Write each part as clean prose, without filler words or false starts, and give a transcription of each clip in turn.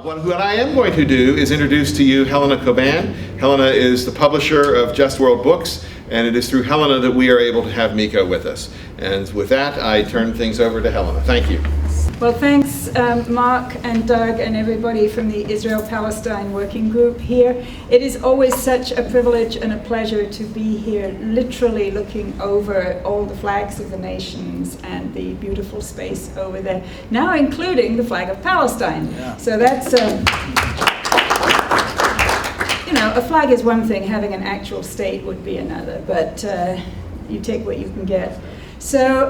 What I am going to do is introduce to you Helena Cobban. Helena is the publisher of Just World Books, and it is through Helena that we are able to have Miko with us. And with that, I turn things over to Helena. Thank you. Well, thanks Mark and Doug and everybody from the Israel-Palestine Working Group here. It is always such a privilege and a pleasure to be here, literally looking over all the flags of the nations and the beautiful space over there, now including the flag of Palestine. Yeah. So that's, you know, a flag is one thing, having an actual state would be another, but you take what you can get. So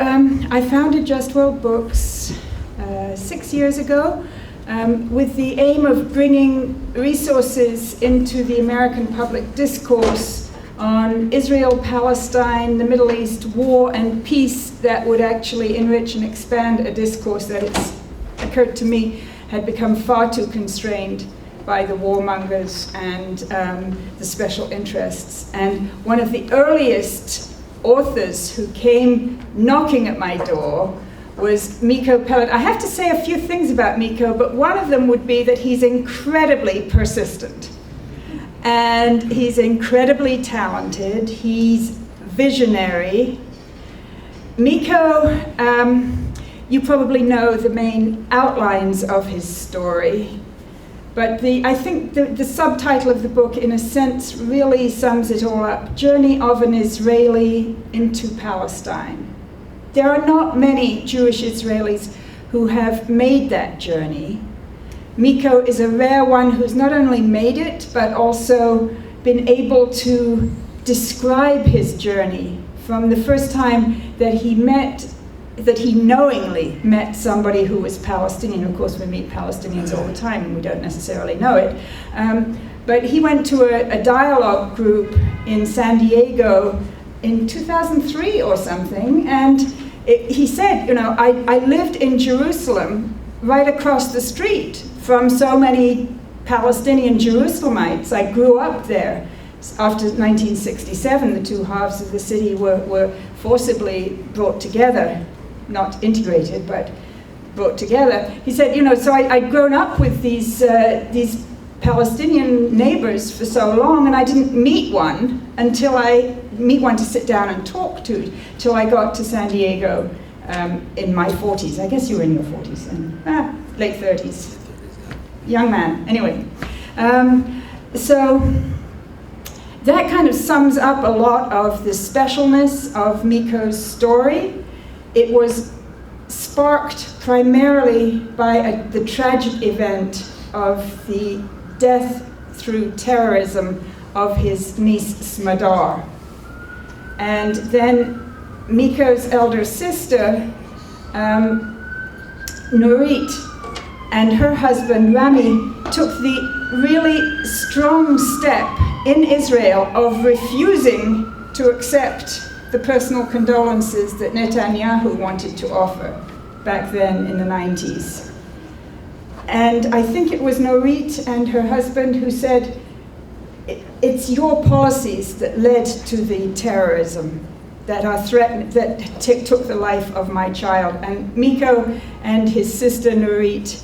I founded Just World Books 6 years ago with the aim of bringing resources into the American public discourse on Israel, Palestine, the Middle East, war and peace that would actually enrich and expand a discourse that, it's occurred to me, had become far too constrained by the warmongers and the special interests. And one of the earliest authors who came knocking at my door was Miko Peled. I have to say a few things about Miko, but one of them would be that he's incredibly persistent. And he's incredibly talented. He's visionary. Miko, you probably know the main outlines of his story, but I think the subtitle of the book, in a sense, really sums it all up: Journey of an Israeli into Palestine. There are not many Jewish Israelis who have made that journey. Miko is a rare one who's not only made it, but also been able to describe his journey from the first time that he knowingly met somebody who was Palestinian. Of course, we meet Palestinians all the time and we don't necessarily know it. But he went to a dialogue group in San Diego in 2003 or something, and he said, you know, I lived in Jerusalem right across the street from so many Palestinian Jerusalemites. I grew up there. After 1967, the two halves of the city were forcibly brought together, not integrated, but brought together. He said, you know, so I'd grown up with these Palestinian neighbors for so long, and I didn't meet one to sit down and talk to till I got to San Diego in my 40s. I guess you were in your 40s, and late 30s. Young man, anyway. So that kind of sums up a lot of the specialness of Miko's story. It was sparked primarily by the tragic event of the death through terrorism of his niece Smadar. And then Miko's elder sister, Nurit, and her husband Rami took the really strong step in Israel of refusing to accept the personal condolences that Netanyahu wanted to offer back then in the 90s. And I think it was Nurit and her husband who said, it's your policies that led to the terrorism that are threatened, that took the life of my child. And Miko and his sister Nurit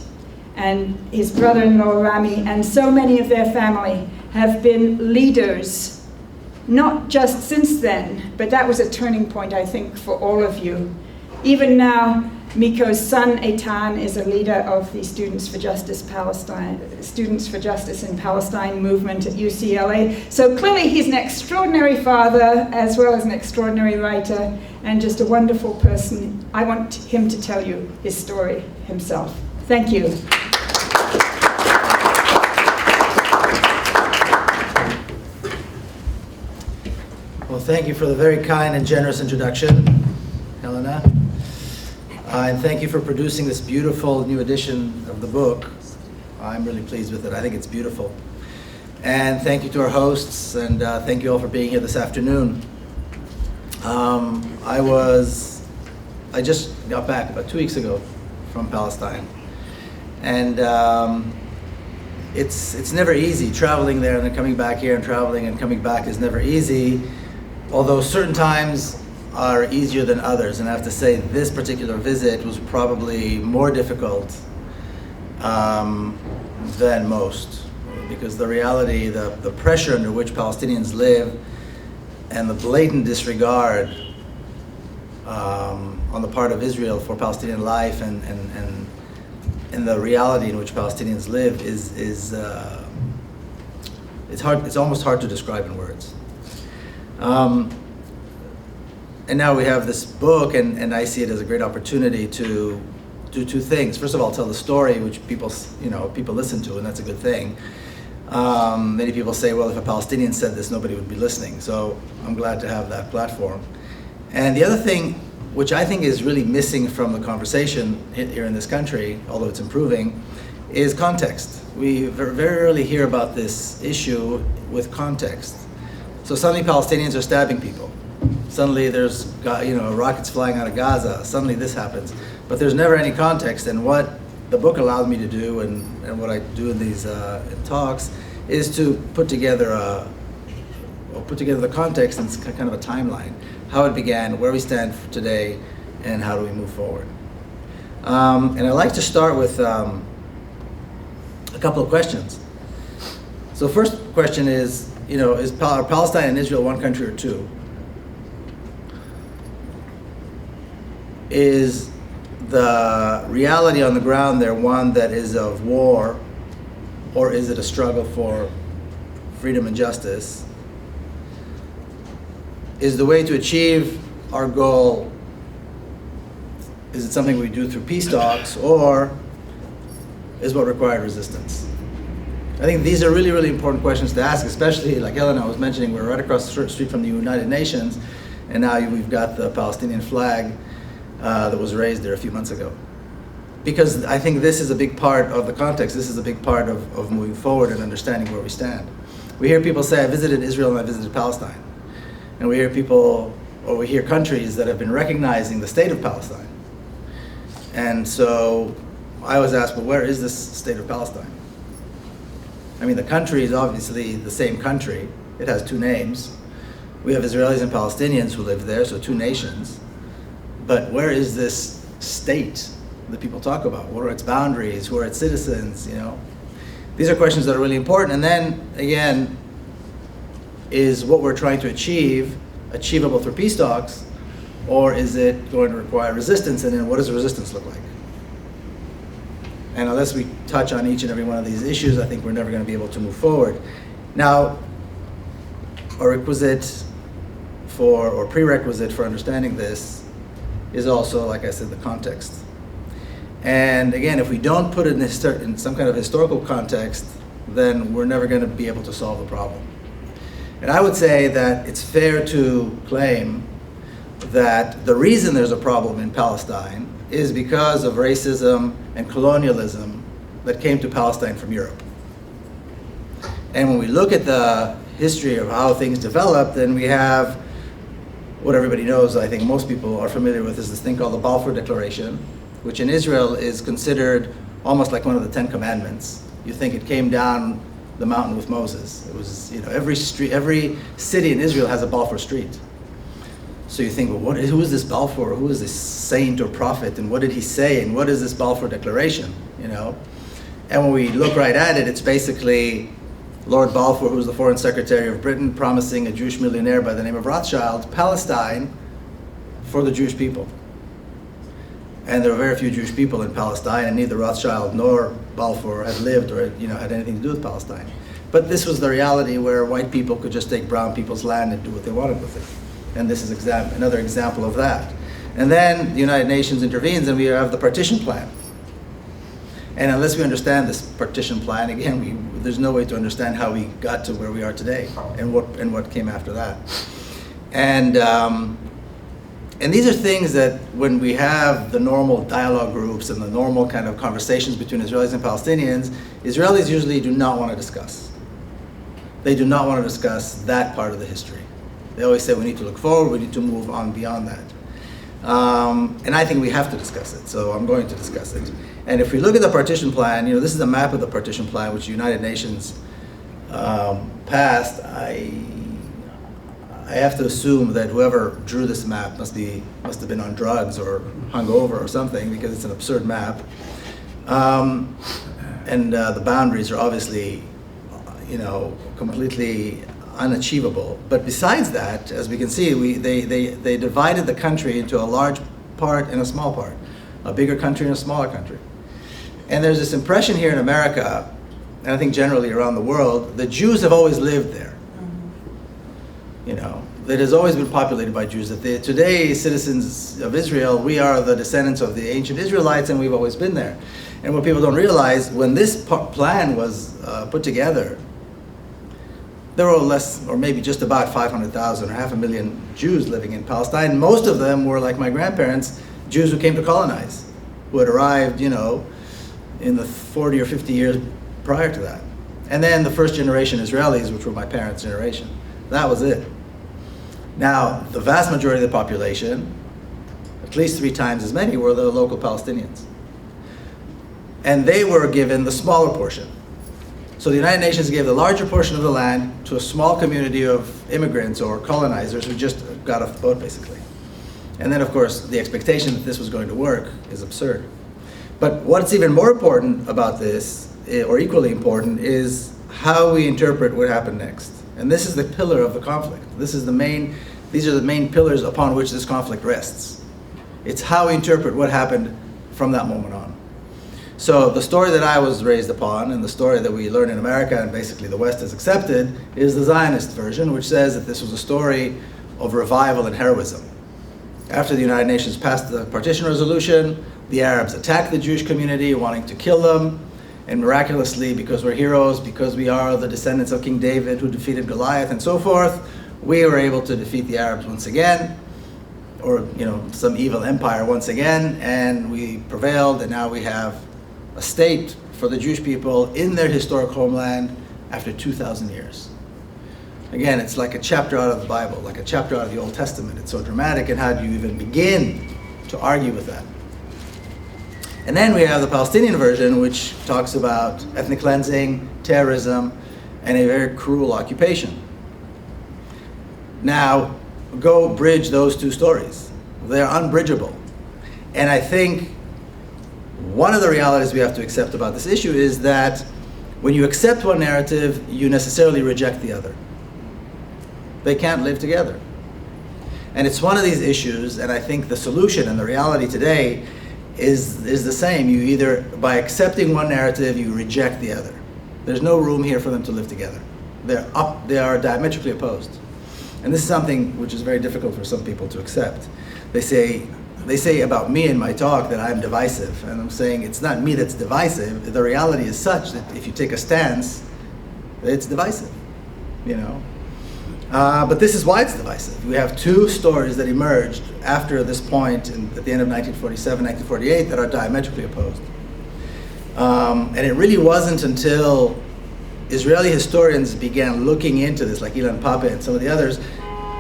and his brother-in-law Rami and so many of their family have been leaders, not just since then, but that was a turning point, I think, for all of you. Even now, Miko's son Eitan is a leader of the Students for Justice in Palestine movement at UCLA. So clearly he's an extraordinary father as well as an extraordinary writer and just a wonderful person. I want him to tell you his story himself. Thank you. Well, thank you for the very kind and generous introduction, Helena. And thank you for producing this beautiful new edition of the book. I'm really pleased with it. I think it's beautiful. And thank you to our hosts, and thank you all for being here this afternoon. I just got back about 2 weeks ago from Palestine. And it's never easy traveling there and then coming back here, and traveling and coming back is never easy, although certain times are easier than others. And I have to say this particular visit was probably more difficult than most, because the reality, the pressure under which Palestinians live and the blatant disregard on the part of Israel for Palestinian life and the reality in which Palestinians live is it's hard. It's almost hard to describe in words. And now we have this book, and I see it as a great opportunity to do two things. First of all, tell the story, which people listen to, and that's a good thing. Many people say, well, if a Palestinian said this, nobody would be listening. So I'm glad to have that platform. And the other thing, which I think is really missing from the conversation here in this country, although it's improving, is context. We very rarely hear about this issue with context. So suddenly Palestinians are stabbing people. Suddenly there's rockets flying out of Gaza. Suddenly this happens. But there's never any context. And what the book allowed me to do, and what I do in these in talks, is to put together the context and kind of a timeline. How it began, where we stand today, and how do we move forward. And I'd like to start with a couple of questions. So first question is, are Palestine and Israel one country or two? Is the reality on the ground there one that is of war, or is it a struggle for freedom and justice? Is the way to achieve our goal, is it something we do through peace talks, or is what required resistance? I think these are really, really important questions to ask, especially like Helena was mentioning, we're right across the street from the United Nations, and now we've got the Palestinian flag that was raised there a few months ago. Because I think this is a big part of the context, this is a big part of moving forward and understanding where we stand. We hear people say, I visited Israel and I visited Palestine. And we hear people, or we hear countries that have been recognizing the state of Palestine. And so I was asked, well, where is this state of Palestine? I mean, the country is obviously the same country. It has two names. We have Israelis and Palestinians who live there, so two nations. But where is this state that people talk about? What are its boundaries? Who are its citizens? These are questions that are really important. And then, again, is what we're trying to achieve achievable through peace talks, or is it going to require resistance? And then what does resistance look like? And unless we touch on each and every one of these issues, I think we're never going to be able to move forward. Now, a requisite for, or prerequisite for understanding this is also, like I said, the context. And again, if we don't put it in some kind of historical context, then we're never going to be able to solve the problem. And I would say that it's fair to claim that the reason there's a problem in Palestine is because of racism and colonialism that came to Palestine from Europe. And when we look at the history of how things developed, then we have what everybody knows, I think most people are familiar with, is this thing called the Balfour Declaration, which in Israel is considered almost like one of the 10 Commandments. You think it came down the mountain with Moses. It was, every city in Israel has a Balfour Street. So you think, well, who is this Balfour? Who is this saint or prophet? And what did he say? And what is this Balfour Declaration? And when we look right at it, it's basically Lord Balfour, who was the Foreign Secretary of Britain, promising a Jewish millionaire by the name of Rothschild Palestine for the Jewish people. And there were very few Jewish people in Palestine, and neither Rothschild nor Balfour had lived or had anything to do with Palestine. But this was the reality where white people could just take brown people's land and do what they wanted with it. And this is another example of that. And then the United Nations intervenes, and we have the partition plan. And unless we understand this partition plan, again, there's no way to understand how we got to where we are today and what came after that. And these are things that when we have the normal dialogue groups and the normal kind of conversations between Israelis and Palestinians, Israelis usually do not want to discuss. They do not want to discuss that part of the history. They always say we need to look forward, we need to move on beyond that. And I think we have to discuss it, so I'm going to discuss it. And if we look at the partition plan, this is a map of the partition plan which the United Nations passed. I have to assume that whoever drew this map must have been on drugs or hungover or something, because it's an absurd map. And and the boundaries are obviously, completely unachievable. But besides that, as we can see, they divided the country into a large part and a small part, a bigger country and a smaller country. And there's this impression here in America, and I think generally around the world, that Jews have always lived there. That has always been populated by Jews. That today, citizens of Israel, we are the descendants of the ancient Israelites, and we've always been there. And what people don't realize, when this plan was put together, there were less, or maybe just about 500,000 or 500,000 Jews living in Palestine. Most of them were, like my grandparents, Jews who came to colonize, who had arrived, in the 40 or 50 years prior to that. And then the first generation Israelis, which were my parents' generation. That was it. Now, the vast majority of the population, at least 3 times as many, were the local Palestinians. And they were given the smaller portion. So the United Nations gave the larger portion of the land to a small community of immigrants or colonizers who just got off the boat, basically. And then, of course, the expectation that this was going to work is absurd. But what's even more important about this, or equally important, is how we interpret what happened next. And this is the pillar of the conflict. These are the main pillars upon which this conflict rests. It's how we interpret what happened from that moment on. So the story that I was raised upon, and the story that we learn in America, and basically the West has accepted, is the Zionist version, which says that this was a story of revival and heroism. After the United Nations passed the partition resolution, the Arabs attacked the Jewish community, wanting to kill them. And miraculously, because we're heroes, because we are the descendants of King David who defeated Goliath and so forth, we were able to defeat the Arabs once again, or some evil empire once again, and we prevailed, and now we have a state for the Jewish people in their historic homeland after 2,000 years. Again, it's like a chapter out of the Bible, like a chapter out of the Old Testament. It's so dramatic, and how do you even begin to argue with that? And then we have the Palestinian version, which talks about ethnic cleansing, terrorism, and a very cruel occupation. Now, go bridge those two stories. They're unbridgeable. And I think one of the realities we have to accept about this issue is that when you accept one narrative, you necessarily reject the other. They can't live together. And it's one of these issues, and I think the solution and the reality today is the same. You either, by accepting one narrative, you reject the other. There's no room here for them to live together. They are diametrically opposed. And this is something which is very difficult for some people to accept. They say about me in my talk that I'm divisive, and I'm saying it's not me that's divisive. The reality is such that if you take a stance, it's divisive, But this is why it's divisive. We have 2 stories that emerged after this point at the end of 1947, 1948 that are diametrically opposed. And it really wasn't until Israeli historians began looking into this, like Helena Cobban and some of the others,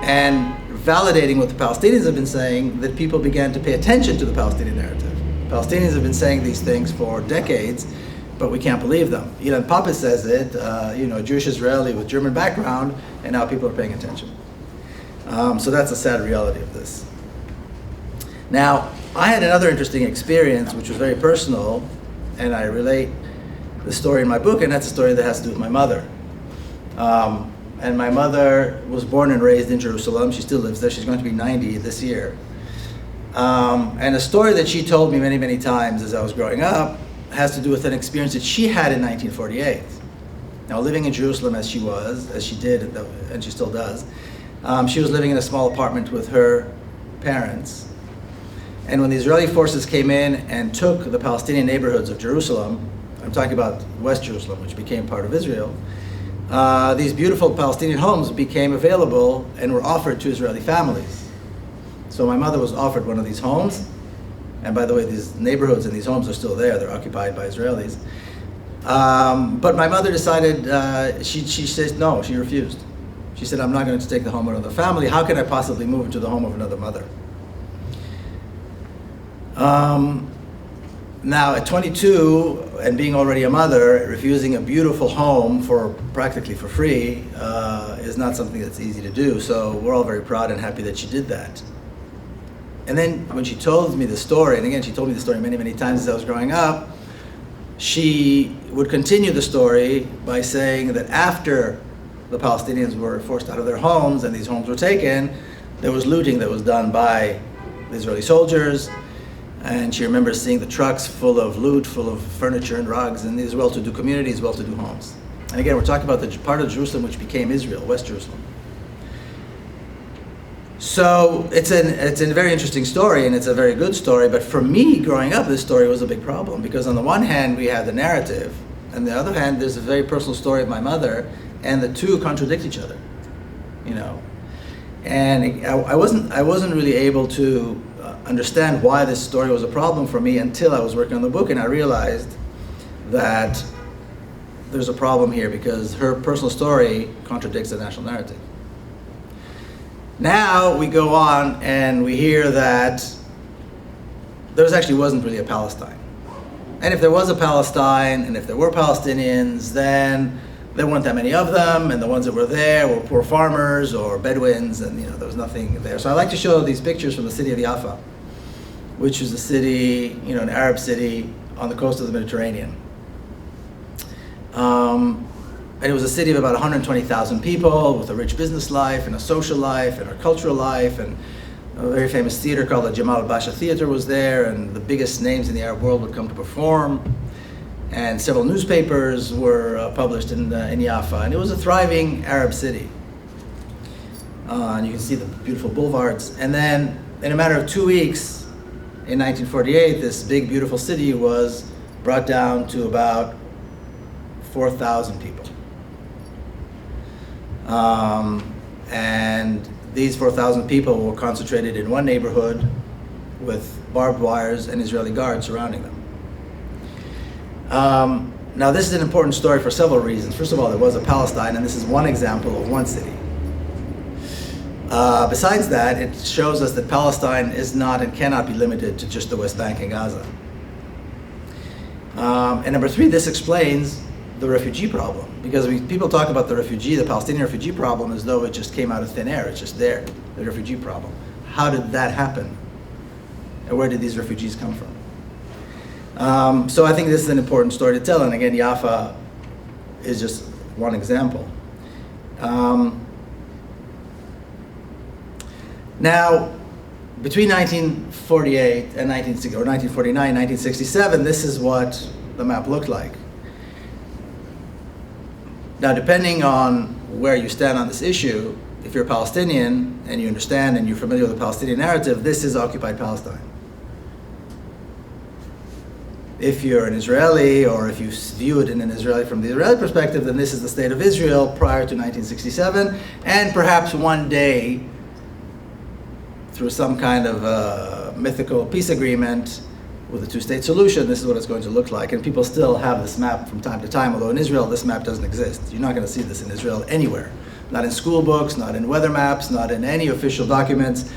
and validating what the Palestinians have been saying, that people began to pay attention to the Palestinian narrative. Palestinians have been saying these things for decades, but we can't believe them. Helena Cobban says it, Jewish Israeli with German background, and now people are paying attention. So that's a sad reality of this. Now, I had another interesting experience, which was very personal, and I relate the story in my book, and that's a story that has to do with my mother. And my mother was born and raised in Jerusalem. She still lives there. She's going to be 90 this year. And a story that she told me many, many times as I was growing up has to do with an experience that she had in 1948. Now, living in Jerusalem as she did, and she still does, she was living in a small apartment with her parents. And when the Israeli forces came in and took the Palestinian neighborhoods of Jerusalem, I'm talking about West Jerusalem, which became part of Israel, these beautiful Palestinian homes became available and were offered to Israeli families. So my mother was offered one of these homes. And by the way, these neighborhoods and these homes are still there. They're occupied by Israelis. But my mother decided, she says no, she refused. She said, I'm not going to take the home of another family. How can I possibly move into the home of another mother? Now, at 22, and being already a mother, refusing a beautiful home practically for free is not something that's easy to do. So we're all very proud and happy that she did that. And then when she told me the story, and again, she told me the story many, many times as I was growing up, she would continue the story by saying that after the Palestinians were forced out of their homes and these homes were taken, there was looting that was done by the Israeli soldiers. And she remembers seeing the trucks full of loot, full of furniture and rugs, and these well-to-do communities, well-to-do homes. And again, we're talking about the part of Jerusalem which became Israel, West Jerusalem. So it's a very interesting story, and it's a very good story, but for me, growing up, this story was a big problem, because on the one hand, we have the narrative, and on the other hand, there's a very personal story of my mother, and the two contradict each other, you know. And I wasn't really able to understand why this story was a problem for me until I was working on the book, and I realized that there's a problem here because her personal story contradicts the national narrative. Now we go on and we hear that there actually wasn't really a Palestine. And if there was a Palestine, and if there were Palestinians, then there weren't that many of them, and the ones that were there were poor farmers or Bedouins, and there was nothing there. So I like to show these pictures from the city of Jaffa, which is a city, an Arab city on the coast of the Mediterranean. And it was a city of about 120,000 people with a rich business life and a social life and a cultural life, and a very famous theater called the Jamal Basha Theater was there, and the biggest names in the Arab world would come to perform. And several newspapers were published in Jaffa, and it was a thriving Arab city. And you can see the beautiful boulevards. And then in a matter of 2 weeks, in 1948, this big, beautiful city was brought down to about 4,000 people. And these 4,000 people were concentrated in one neighborhood with barbed wires and Israeli guards surrounding them. Now this is an important story for several reasons. First of all, there was a Palestine, and this is one example of one city. Besides that, it shows us that Palestine is not and cannot be limited to just the West Bank and Gaza. And number three, this explains the refugee problem, because people talk about the Palestinian refugee problem as though it just came out of thin air. It's just there, the refugee problem. How did that happen? And where did these refugees come from? So I think this is an important story to tell, and again, Jaffa is just one example. Now, between 1948 and 1949, 1967, this is what the map looked like. Now, depending on where you stand on this issue, if you're a Palestinian and you understand and you're familiar with the Palestinian narrative, this is occupied Palestine. If you're an Israeli, or if you view it in an Israeli from the Israeli perspective, then this is the state of Israel prior to 1967, and perhaps one day, through some kind of mythical peace agreement with a two-state solution, this is what it's going to look like. And people still have this map from time to time, although in Israel this map doesn't exist. You're not going to see this in Israel anywhere. Not in school books, not in weather maps, not in any official documents.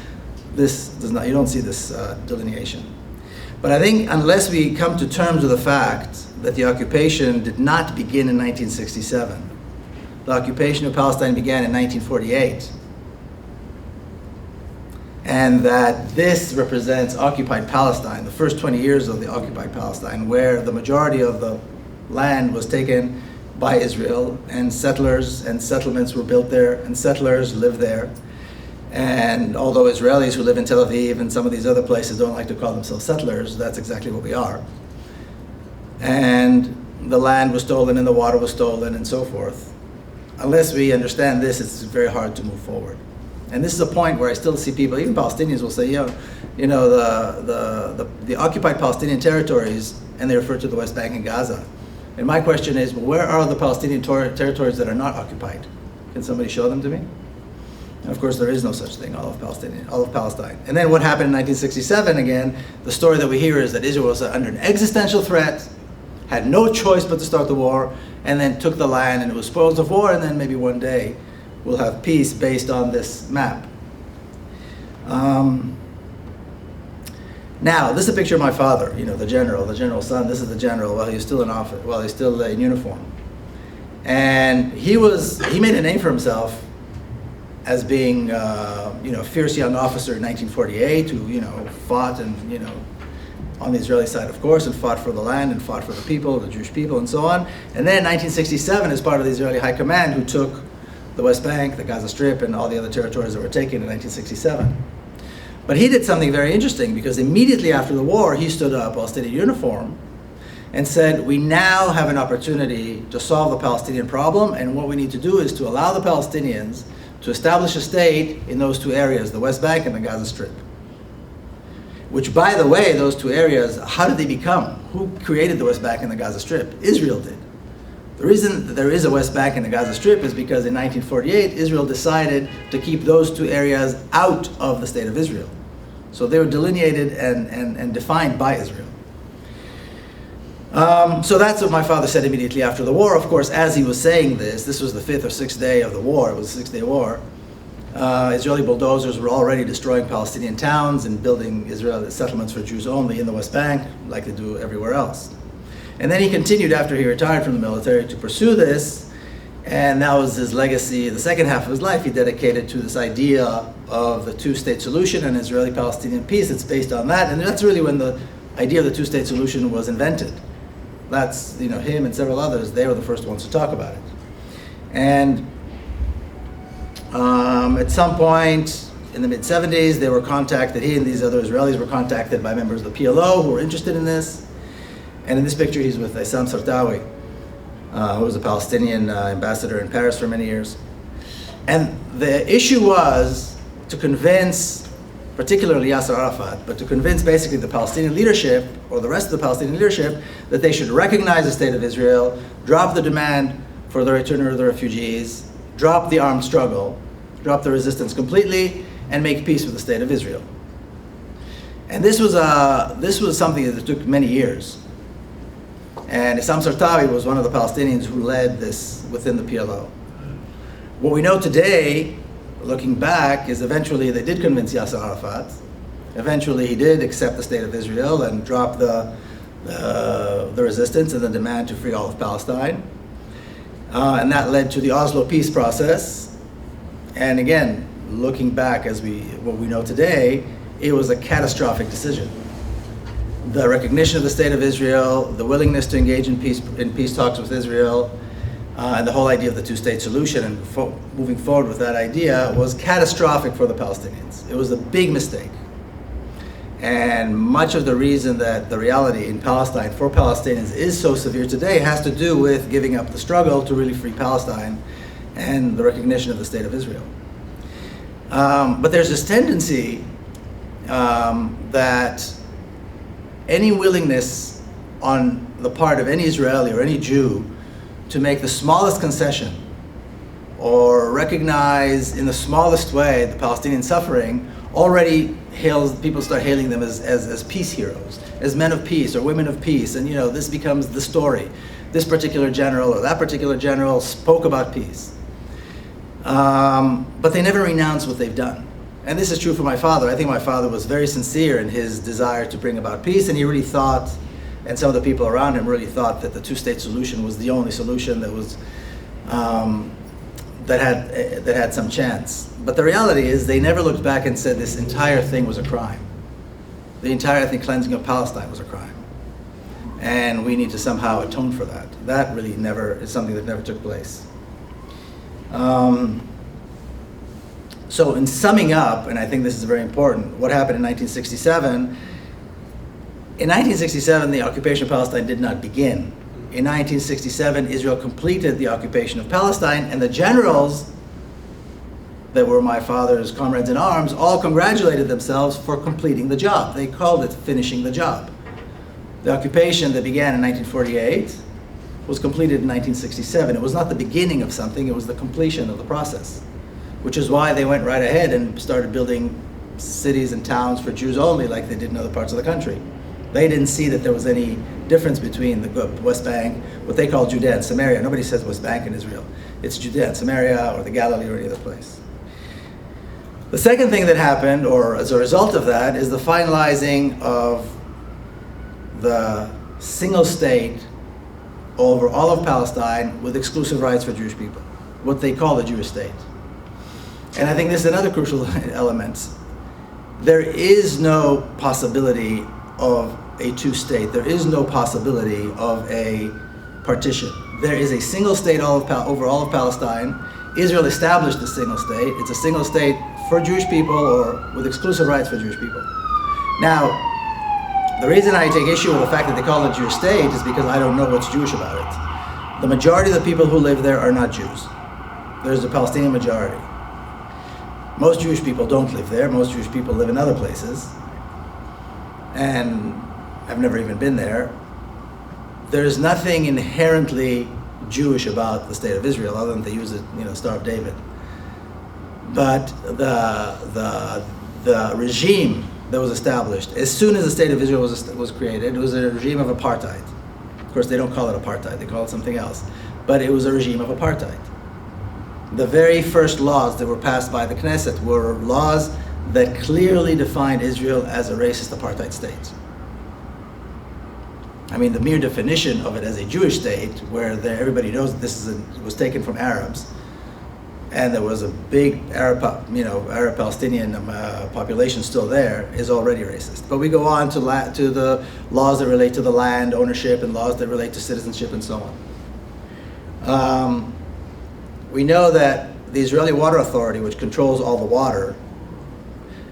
You don't see this delineation. But I think unless we come to terms with the fact that the occupation did not begin in 1967, the occupation of Palestine began in 1948, and that this represents occupied Palestine, the first 20 years of the occupied Palestine, where the majority of the land was taken by Israel, and settlers and settlements were built there, and settlers lived there. And although Israelis who live in Tel Aviv and some of these other places don't like to call themselves settlers, that's exactly what we are. And the land was stolen and the water was stolen and so forth. Unless we understand this, it's very hard to move forward. And this is a point where I still see people, even Palestinians, will say, the occupied Palestinian territories, and they refer to the West Bank and Gaza. And my question is, well, where are the Palestinian territories that are not occupied? Can somebody show them to me? And of course, there is no such thing, all of Palestine. And then what happened in 1967, again, the story that we hear is that Israel was under an existential threat, had no choice but to start the war, and then took the land, and it was spoils of war, and then maybe one day we'll have peace based on this map. Now, this is a picture of my father, the general's son. This is the general while he's still in office, while he's still in uniform. And he made a name for himself as being, a fierce young officer in 1948 who, fought and, on the Israeli side, of course, and fought for the land and fought for the people, the Jewish people, and so on. And then in 1967, as part of the Israeli High Command, who took the West Bank, the Gaza Strip, and all the other territories that were taken in 1967. But he did something very interesting, because immediately after the war, he stood up while still in uniform and said, we now have an opportunity to solve the Palestinian problem, and what we need to do is to allow the Palestinians to establish a state in those two areas, the West Bank and the Gaza Strip. Which, by the way, those two areas, how did they become? Who created the West Bank and the Gaza Strip? Israel did. The reason that there is a West Bank and the Gaza Strip is because in 1948, Israel decided to keep those two areas out of the state of Israel. So they were delineated and defined by Israel. So that's what my father said immediately after the war. Of course, as he was saying this was the 5th or 6th day of the war. It was a 6-day war. Israeli bulldozers were already destroying Palestinian towns and building Israeli settlements for Jews only in the West Bank, like they do everywhere else. And then he continued after he retired from the military to pursue this, and that was his legacy. The second half of his life he dedicated to this idea of the two-state solution and Israeli-Palestinian peace. It's based on that, and that's really when the idea of the two-state solution was invented. That's, him and several others, they were the first ones to talk about it. And at some point in the mid-70s, they were contacted, he and these other Israelis were contacted by members of the PLO who were interested in this. And in this picture, he's with Issam Sartawi, who was a Palestinian ambassador in Paris for many years. And the issue was to convince, particularly Yasser Arafat, but to convince basically the Palestinian leadership, or the rest of the Palestinian leadership, that they should recognize the state of Israel, drop the demand for the return of the refugees, drop the armed struggle, drop the resistance completely, and make peace with the state of Israel. And this was something that took many years. And Issam Sartawi was one of the Palestinians who led this within the PLO. What we know today, looking back, is eventually they did convince Yasser Arafat. Eventually he did accept the state of Israel and drop the resistance and the demand to free all of Palestine. And that led to the Oslo peace process. And again, looking back what we know today, it was a catastrophic decision. The recognition of the state of Israel, the willingness to engage in peace talks with Israel, and the whole idea of the two-state solution and moving forward with that idea was catastrophic for the Palestinians. It was a big mistake. And much of the reason that the reality in Palestine for Palestinians is so severe today has to do with giving up the struggle to really free Palestine and the recognition of the state of Israel. But there's this tendency that any willingness on the part of any Israeli or any Jew to make the smallest concession or recognize in the smallest way the Palestinian suffering already people start hailing them as peace heroes, as men of peace or women of peace, and this becomes the story. This particular general or that particular general spoke about peace. But they never renounce what they've done. And this is true for my father. I think my father was very sincere in his desire to bring about peace, and he really thought, and some of the people around him really thought, that the two-state solution was the only solution that was that had some chance. But the reality is, they never looked back and said this entire thing was a crime. The entire ethnic cleansing of Palestine was a crime, and we need to somehow atone for that. That really is something that never took place. So in summing up, and I think this is very important, what happened in 1967? In 1967, the occupation of Palestine did not begin. In 1967, Israel completed the occupation of Palestine, and the generals that were my father's comrades in arms all congratulated themselves for completing the job. They called it finishing the job. The occupation that began in 1948 was completed in 1967. It was not the beginning of something, it was the completion of the process, which is why they went right ahead and started building cities and towns for Jews only, like they did in other parts of the country. They didn't see that there was any difference between the West Bank, what they call Judea and Samaria. Nobody says West Bank in Israel. It's Judea and Samaria, or the Galilee, or any other place. The second thing that happened, or as a result of that, is the finalizing of the single state over all of Palestine with exclusive rights for Jewish people, what they call the Jewish state. And I think this is another crucial element. There is no possibility of a two-state. There is no possibility of a partition. There is a single state over all of Palestine. Israel established a single state. It's a single state for Jewish people, or with exclusive rights for Jewish people. Now, the reason I take issue with the fact that they call it a Jewish state is because I don't know what's Jewish about it. The majority of the people who live there are not Jews. There's a Palestinian majority. Most Jewish people don't live there. Most Jewish people live in other places. And I've never even been there. There's nothing inherently Jewish about the state of Israel, other than they use it, Star of David. But the regime that was established as soon as the state of Israel was created, it was a regime of apartheid. Of course, they don't call it apartheid; they call it something else. But it was a regime of apartheid. The very first laws that were passed by the Knesset were laws that clearly defined Israel as a racist apartheid state. I mean, the mere definition of it as a Jewish state, where everybody knows that was taken from Arabs, and there was a big Arab-Palestinian population still there, is already racist. But we go on to the laws that relate to the land ownership and laws that relate to citizenship and so on. We know that the Israeli Water Authority, which controls all the water,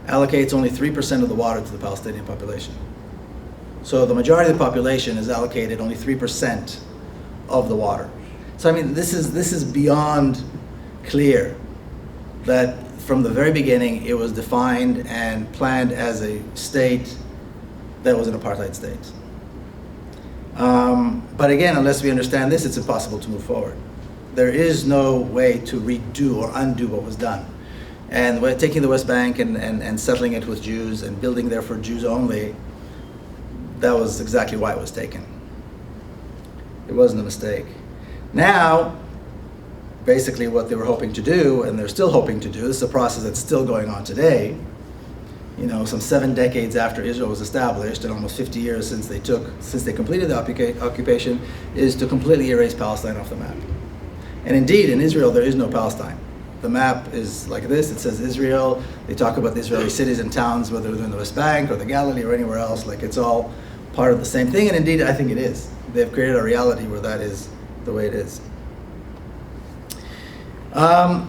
allocates only 3% of the water to the Palestinian population. So the majority of the population is allocated only 3% of the water. So I mean, this is beyond clear that from the very beginning it was defined and planned as a state that was an apartheid state. But again, unless we understand this, it's impossible to move forward. There is no way to redo or undo what was done. And taking the West Bank and settling it with Jews and building there for Jews only, that was exactly why it was taken. It wasn't a mistake. Now, basically what they were hoping to do, and they're still hoping to do, this is a process that's still going on today, some 7 decades after Israel was established and almost 50 years since they completed the occupation, is to completely erase Palestine off the map. And indeed, in Israel, there is no Palestine. The map is like this. It says Israel. They talk about the Israeli cities and towns, whether they're in the West Bank or the Galilee or anywhere else, like it's all part of the same thing. And indeed, I think it is. They've created a reality where that is the way it is. And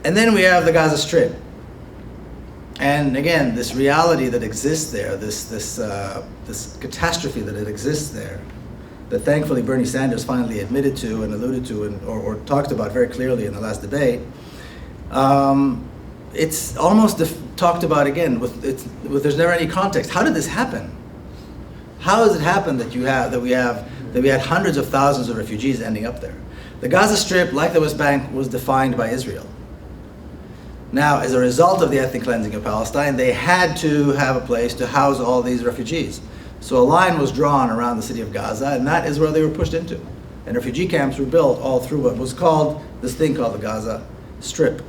then we have the Gaza Strip. And again, this reality that exists there, this catastrophe that exists there, that thankfully Bernie Sanders finally admitted to and alluded to or talked about very clearly in the last debate. It's almost talked about again with there's never any context. How did this happen? How has it happened that we had hundreds of thousands of refugees ending up there? The Gaza Strip, like the West Bank, was defined by Israel. Now, as a result of the ethnic cleansing of Palestine, they had to have a place to house all these refugees. So a line was drawn around the city of Gaza, and that is where they were pushed into. And refugee camps were built all through what was called, this thing called the Gaza Strip.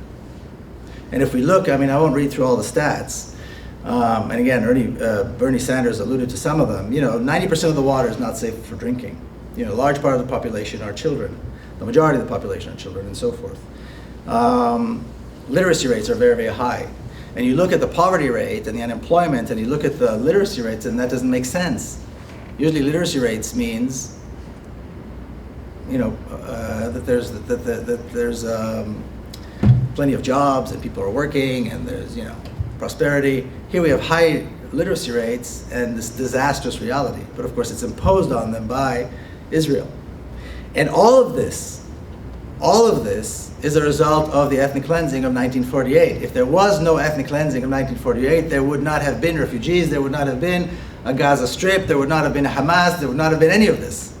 And if we look, I won't read through all the stats. And again, Bernie Sanders alluded to some of them. 90% of the water is not safe for drinking. A large part of the population are children. The majority of the population are children, and so forth. Literacy rates are very, very high. And you look at the poverty rate and the unemployment, and you look at the literacy rates, and that doesn't make sense. Usually literacy rates means, that there's plenty of jobs and people are working and there's, prosperity. Here we have high literacy rates and this disastrous reality. But of course it's imposed on them by Israel. And all of this is a result of the ethnic cleansing of 1948. If there was no ethnic cleansing of 1948, there would not have been refugees, there would not have been a Gaza Strip, there would not have been a Hamas, there would not have been any of this.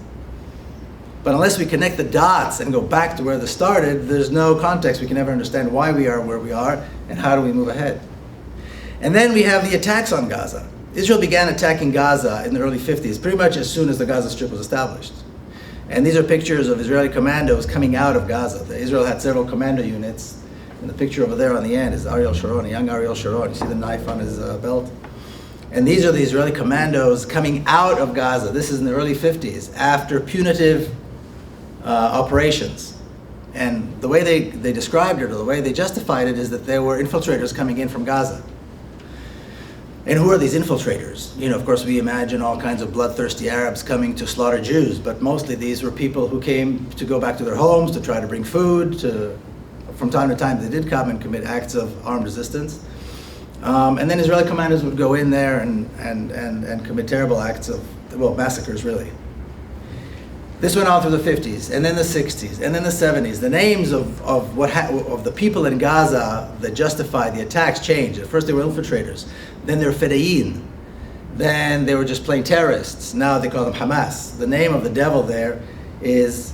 But unless we connect the dots and go back to where this started, there's no context. We can never understand why we are where we are and how do we move ahead. And then we have the attacks on Gaza. Israel began attacking Gaza in the early 50s, pretty much as soon as the Gaza Strip was established. And these are pictures of Israeli commandos coming out of Gaza. Israel had several commando units. And the picture over there on the end is Ariel Sharon, a young Ariel Sharon. You see the knife on his belt? And these are the Israeli commandos coming out of Gaza. This is in the early 50s, after punitive operations. And the way they described it, or the way they justified it, is that there were infiltrators coming in from Gaza. And who are these infiltrators? You know, of course, we imagine all kinds of bloodthirsty Arabs coming to slaughter Jews, but mostly these were people who came to go back to their homes, to try to bring food, from time to time they did come and commit acts of armed resistance. And then Israeli commanders would go in there and commit terrible acts of, well, massacres, really. This went on through the 50s, and then the 60s, and then the 70s. The names of the people in Gaza that justified the attacks changed. At first they were infiltrators, then they were Fedayeen, then they were just plain terrorists. Now they call them Hamas. The name of the devil there is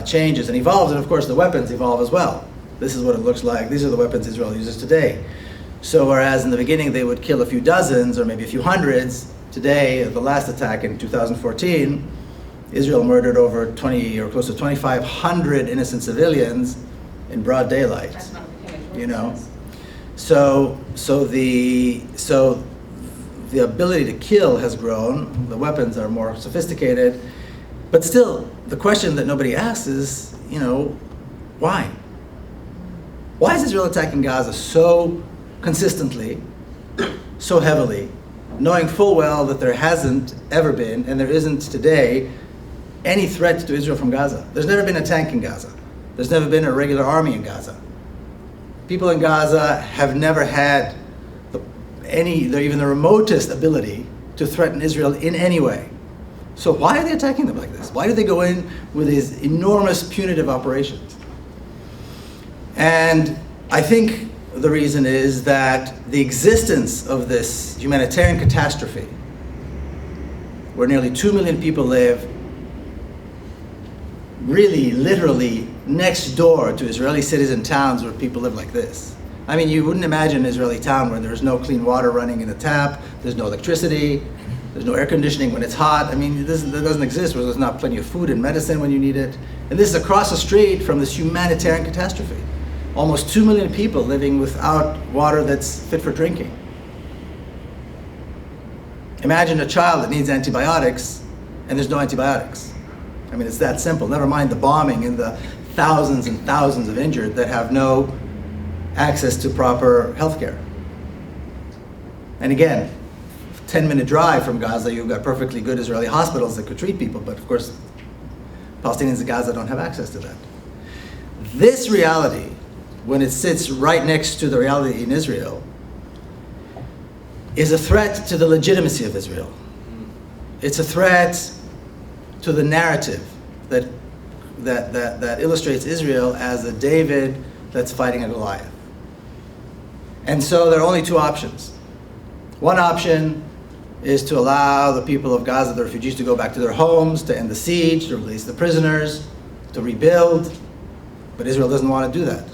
changes and evolves, and of course the weapons evolve as well. This is what it looks like. These are the weapons Israel uses today. So whereas in the beginning they would kill a few dozens or maybe a few hundreds, today, the last attack in 2014, Israel murdered over 20 or close to 2,500 innocent civilians in broad daylight. You know, so the ability to kill has grown. The weapons are more sophisticated, but still, the question that nobody asks is, you know, why? Why is Israel attacking Gaza so consistently, so heavily, knowing full well that there hasn't ever been, and there isn't today, any threat to Israel from Gaza? There's never been a tank in Gaza. There's never been a regular army in Gaza. People in Gaza have never had even the remotest ability to threaten Israel in any way. So why are they attacking them like this? Why do they go in with these enormous punitive operations? And I think the reason is that the existence of this humanitarian catastrophe, where nearly 2 million people live, really, literally next door to Israeli cities and towns where people live like this. I mean, you wouldn't imagine an Israeli town where there's no clean water running in a tap, there's no electricity, there's no air conditioning when it's hot. I mean, that doesn't exist where there's not plenty of food and medicine when you need it. And this is across the street from this humanitarian catastrophe. Almost 2 million people living without water that's fit for drinking. Imagine a child that needs antibiotics and there's no antibiotics. I mean, it's that simple. Never mind the bombing and the thousands and thousands of injured that have no access to proper health care. And again, 10-minute drive from Gaza, you've got perfectly good Israeli hospitals that could treat people, but of course, Palestinians in Gaza don't have access to that. This reality, when it sits right next to the reality in Israel, is a threat to the legitimacy of Israel. It's a threat to the narrative that illustrates Israel as a David that's fighting a Goliath. And so there are only two options. One option is to allow the people of Gaza, the refugees, to go back to their homes, to end the siege, to release the prisoners, to rebuild. But Israel doesn't want to do that.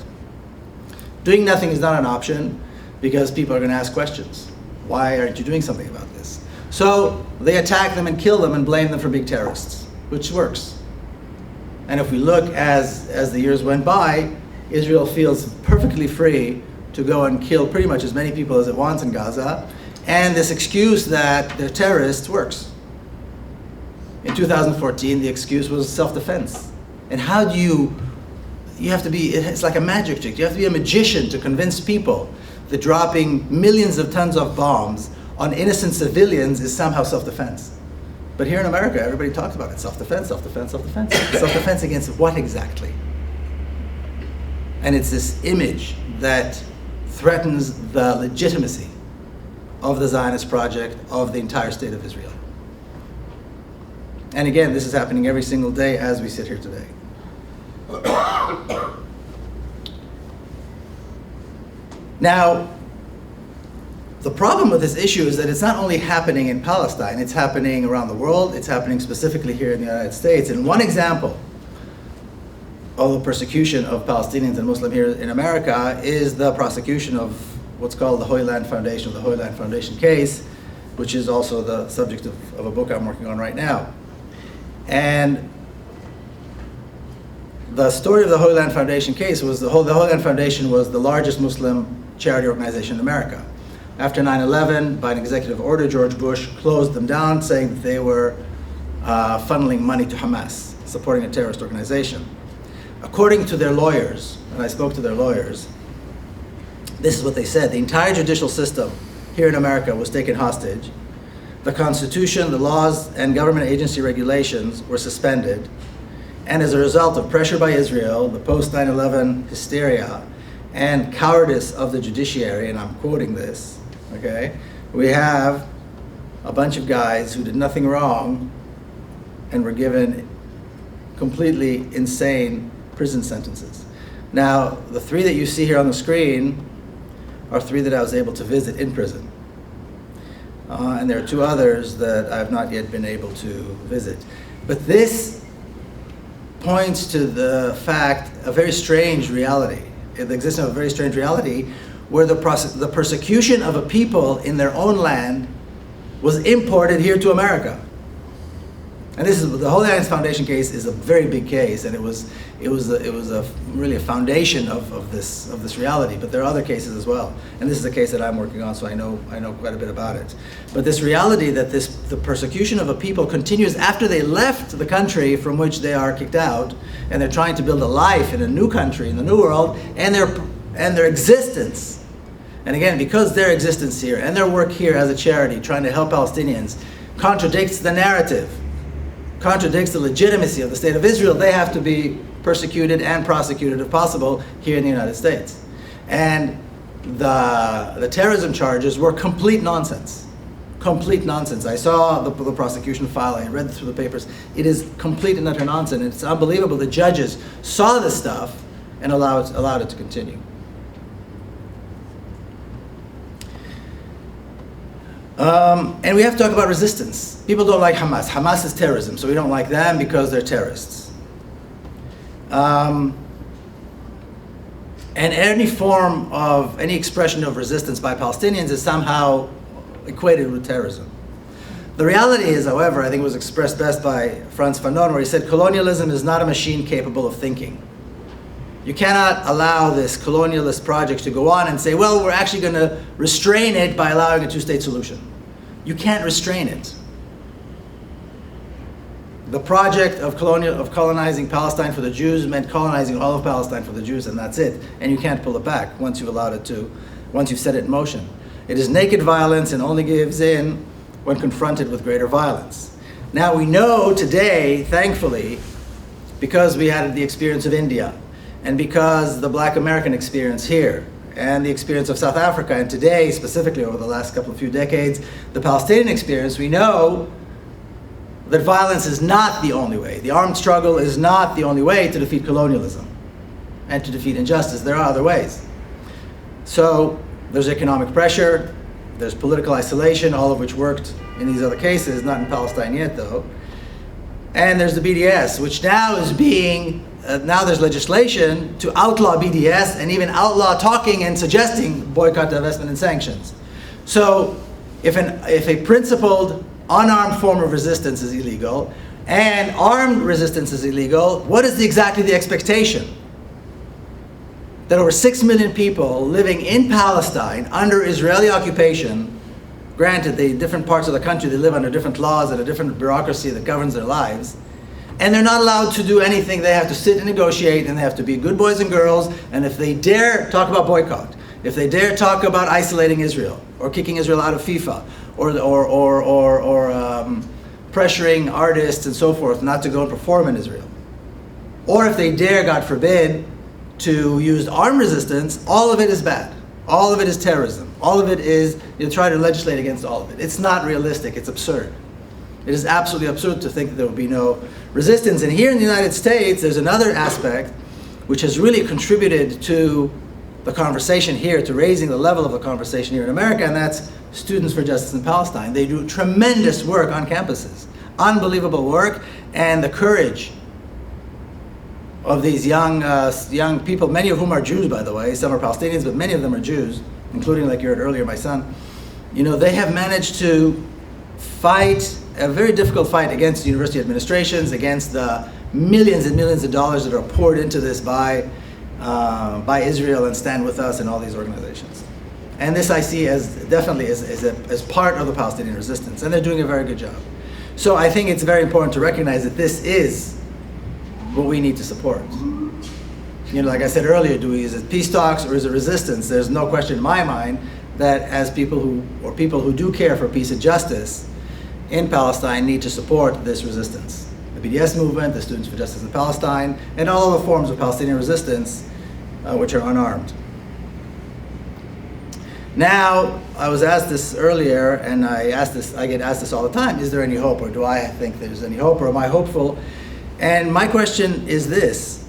Doing nothing is not an option because people are going to ask questions. Why aren't you doing something about this? So they attack them and kill them and blame them for being terrorists, which works. And if we look as the years went by, Israel feels perfectly free to go and kill pretty much as many people as it wants in Gaza. And this excuse that they're terrorists works. In 2014, the excuse was self-defense. And how do you have to be, it's like a magic trick. You have to be a magician to convince people that dropping millions of tons of bombs on innocent civilians is somehow self-defense. But here in America, everybody talks about it. Self-defense, self-defense, self-defense. Self-defense against what exactly? And it's this image that threatens the legitimacy of the Zionist project, of the entire state of Israel. And again, this is happening every single day as we sit here today. Now, the problem with this issue is that it's not only happening in Palestine, it's happening around the world, it's happening specifically here in the United States. And one example of the persecution of Palestinians and Muslims here in America is the prosecution of what's called the Holy Land Foundation, the Holy Land Foundation case, which is also the subject of a book I'm working on right now. And the story of the Holy Land Foundation case was the Holy Land Foundation was the largest Muslim charity organization in America. After 9/11, by an executive order, George Bush closed them down, saying that they were funneling money to Hamas, supporting a terrorist organization. According to their lawyers, and I spoke to their lawyers, this is what they said: the entire judicial system here in America was taken hostage. The Constitution, the laws, and government agency regulations were suspended. And as a result of pressure by Israel, the post-9/11 hysteria, and cowardice of the judiciary, and I'm quoting this, okay, we have a bunch of guys who did nothing wrong and were given completely insane prison sentences. Now, the 3 that you see here on the screen are 3 that I was able to visit in prison. And there are 2 others that I've not yet been able to visit. But this points to the fact, a very strange reality, the existence of a very strange reality, where the persecution of a people in their own land was imported here to America. And this is the Holy Alliance Foundation case is a very big case, and it was really a foundation of this reality. But there are other cases as well, and this is a case that I'm working on, so I know quite a bit about it. But this reality that the persecution of a people continues after they left the country from which they are kicked out, and they're trying to build a life in a new country, in the new world, and their existence. And again, because their existence here and their work here as a charity, trying to help Palestinians, contradicts the narrative, contradicts the legitimacy of the state of Israel, they have to be persecuted and prosecuted, if possible, here in the United States. And the terrorism charges were complete nonsense. Complete nonsense. I saw the prosecution file, I read through the papers. It is complete and utter nonsense. It's unbelievable the judges saw this stuff and allowed it to continue. And we have to talk about resistance. People don't like Hamas. Hamas is terrorism, so we don't like them because they're terrorists. And any form of, any expression of resistance by Palestinians is somehow equated with terrorism. The reality is, however, I think it was expressed best by Frantz Fanon, where he said, colonialism is not a machine capable of thinking. You cannot allow this colonialist project to go on and say, well, we're actually going to restrain it by allowing a 2-state solution. You can't restrain it. The project of colonizing Palestine for the Jews meant colonizing all of Palestine for the Jews, and that's it. And you can't pull it back once you've allowed it to, once you've set it in motion. It is naked violence and only gives in when confronted with greater violence. Now we know today, thankfully, because we had the experience of India, and because the Black American experience here, and the experience of South Africa, and today, specifically over the last few decades, the Palestinian experience, we know that violence is not the only way. The armed struggle is not the only way to defeat colonialism and to defeat injustice. There are other ways. So there's economic pressure, there's political isolation, all of which worked in these other cases, not in Palestine yet though. And there's the BDS, which now is being now there's legislation to outlaw BDS and even outlaw talking and suggesting boycott, divestment, and sanctions. So if a principled, unarmed form of resistance is illegal and armed resistance is illegal, what is exactly the expectation? That over 6 million people living in Palestine under Israeli occupation, granted the different parts of the country, they live under different laws and a different bureaucracy that governs their lives, and they're not allowed to do anything. They have to sit and negotiate, and they have to be good boys and girls. And if they dare talk about boycott, if they dare talk about isolating Israel or kicking Israel out of FIFA, or pressuring artists and so forth not to go and perform in Israel, or if they dare, God forbid, to use armed resistance, all of it is bad. All of it is terrorism. All of it is, you try to legislate against all of it. It's not realistic. It's absurd. It is absolutely absurd to think that there will be no resistance. And here in the United States, there's another aspect which has really contributed to the conversation here, to raising the level of the conversation here in America, and that's Students for Justice in Palestine. They do tremendous work on campuses, unbelievable work, and the courage of these young people, many of whom are Jews, by the way. Some are Palestinians, but many of them are Jews, including, like you heard earlier, my son. You know, they have managed to fight a very difficult fight against the university administrations, against the millions and millions of dollars that are poured into this by Israel and Stand With Us and all these organizations. And this I see as definitely as part of the Palestinian resistance, and they're doing a very good job. So I think it's very important to recognize that this is what we need to support. You know, like I said earlier, is it peace talks or is it resistance? There's no question in my mind that as people who do care for peace and justice in Palestine need to support this resistance. The BDS movement, the Students for Justice in Palestine, and all the forms of Palestinian resistance which are unarmed. Now, I was asked this earlier, and I get asked this all the time, is there any hope, or do I think there's any hope, or am I hopeful? And my question is this: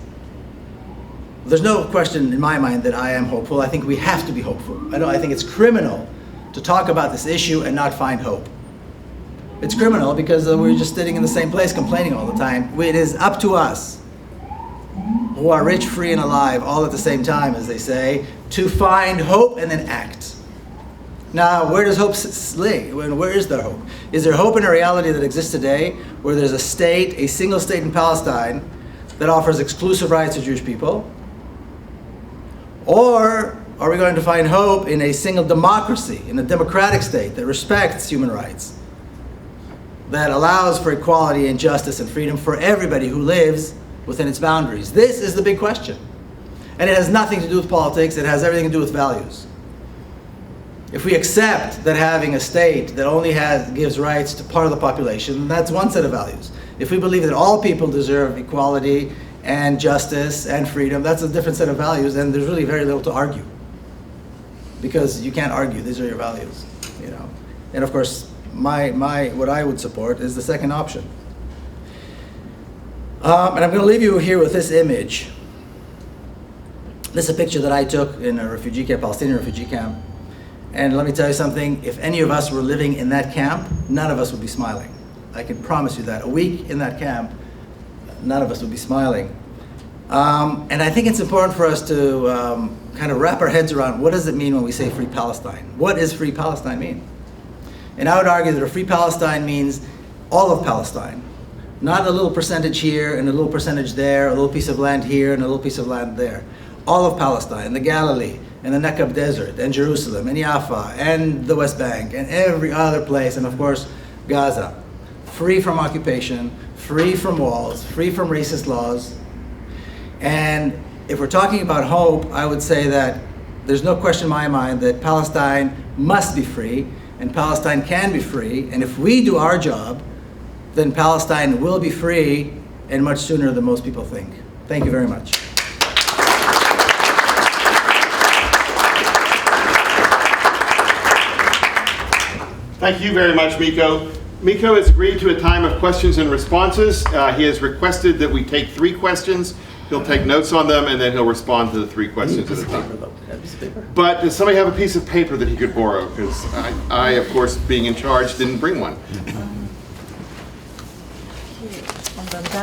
there's no question in my mind that I am hopeful. I think we have to be hopeful. I think it's criminal to talk about this issue and not find hope. It's criminal because we're just sitting in the same place complaining all the time. It is up to us, who are rich, free, and alive all at the same time, as they say, to find hope and then act. Now, where does hope lay? Where is there hope? Is there hope in a reality that exists today where there's a state, a single state in Palestine, that offers exclusive rights to Jewish people? Or are we going to find hope in a single democracy, in a democratic state that respects human rights, that allows for equality and justice and freedom for everybody who lives within its boundaries? This is the big question. And it has nothing to do with politics, it has everything to do with values. If we accept that having a state that only gives rights to part of the population, that's one set of values. If we believe that all people deserve equality and justice and freedom, that's a different set of values, and there's really very little to argue. Because you can't argue, these are your values, you know. And of course, what I would support is the second option. And I'm going to leave you here with this image. This is a picture that I took in a refugee camp, Palestinian refugee camp. And let me tell you something, if any of us were living in that camp, none of us would be smiling. I can promise you that. A week in that camp, none of us would be smiling. And I think it's important for us to kind of wrap our heads around, what does it mean when we say free Palestine? What does free Palestine mean? And I would argue that a free Palestine means all of Palestine. Not a little percentage here and a little percentage there, a little piece of land here and a little piece of land there. All of Palestine, the Galilee, and the Negev Desert, and Jerusalem, and Jaffa, and the West Bank, and every other place, and of course, Gaza. Free from occupation, free from walls, free from racist laws. And if we're talking about hope, I would say that there's no question in my mind that Palestine must be free, and Palestine can be free, and if we do our job, then Palestine will be free, and much sooner than most people think. Thank you very much. Thank you very much, Miko. Miko has agreed to a time of questions and responses. He has requested that we take 3 questions. He'll take notes on them, and then he'll respond to the 3 questions at a time. But does somebody have a piece of paper that he could borrow? Because I, of course, being in charge, didn't bring one.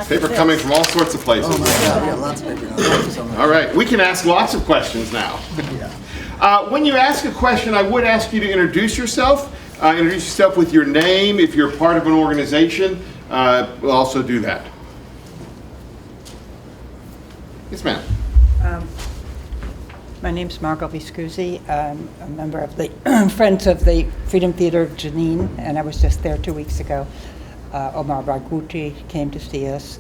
Paper coming from all sorts of places. Oh my God, we got lots of paper now. All right, we can ask lots of questions now. When you ask a question, I would ask you to introduce yourself. Introduce yourself with your name. If you're part of an organization, we'll also do that. Yes, ma'am. My name's Margot Viscusi. I'm a member of the Friends of the Freedom Theater of Jenin, and I was just there 2 weeks ago. Omar Barghouti came to see us.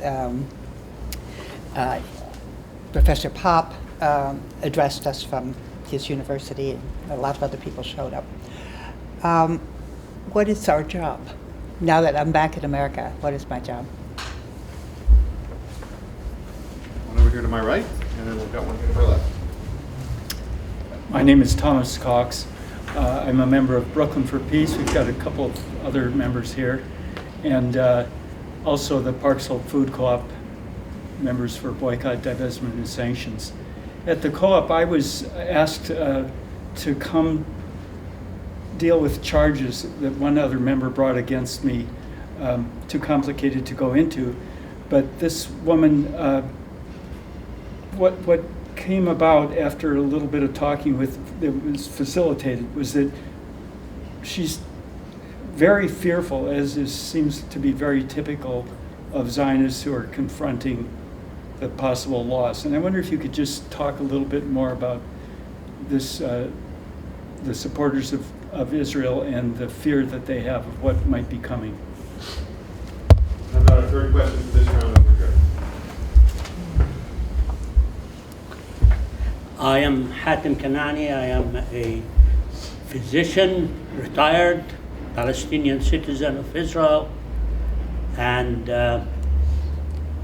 Professor Pop addressed us from his university, and a lot of other people showed up. What is our job? Now that I'm back in America, what is my job? One over here to my right, and then we've got one here to my left. My name is Thomas Cox. I'm a member of Brooklyn for Peace. We've got a couple of other members here. And also the Park Slope Food Co-op members for boycott, divestment, and sanctions. At the co-op, I was asked to come deal with charges that one other member brought against me, too complicated to go into. But this woman, what came about after a little bit of talking that was facilitated was that she's very fearful, as seems to be very typical of Zionists who are confronting the possible loss. And I wonder if you could just talk a little bit more about this, the supporters of Israel and the fear that they have of what might be coming. How about a third question for this round over here? I am Hatem Kanani. I am a physician, retired Palestinian citizen of Israel, and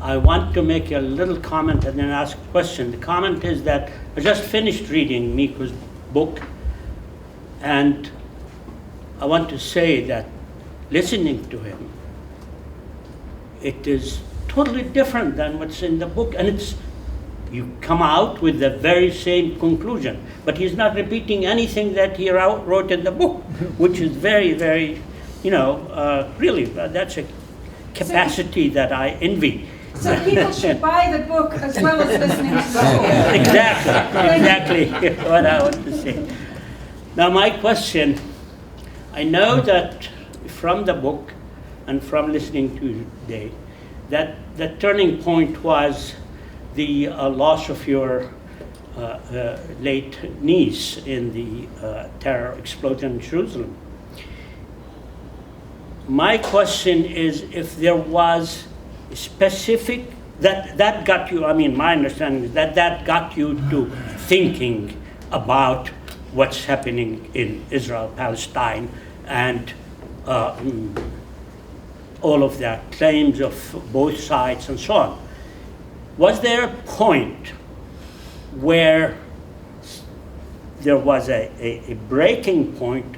I want to make a little comment and then ask a question. The comment is that I just finished reading Miko's book, and I want to say that listening to him, it is totally different than what's in the book, and you come out with the very same conclusion, but he's not repeating anything that he wrote in the book, which is very, very, really, that's a capacity that I envy. So people should buy the book as well as listening to the book. Exactly what I want to say. Now my question, I know that from the book and from listening to you today, that the turning point was the loss of your late niece in the terror explosion in Jerusalem. My question is if there was specific, that got you, my understanding is that got you to thinking about what's happening in Israel-Palestine and all of that, claims of both sides and so on. Was there a point where there was a breaking point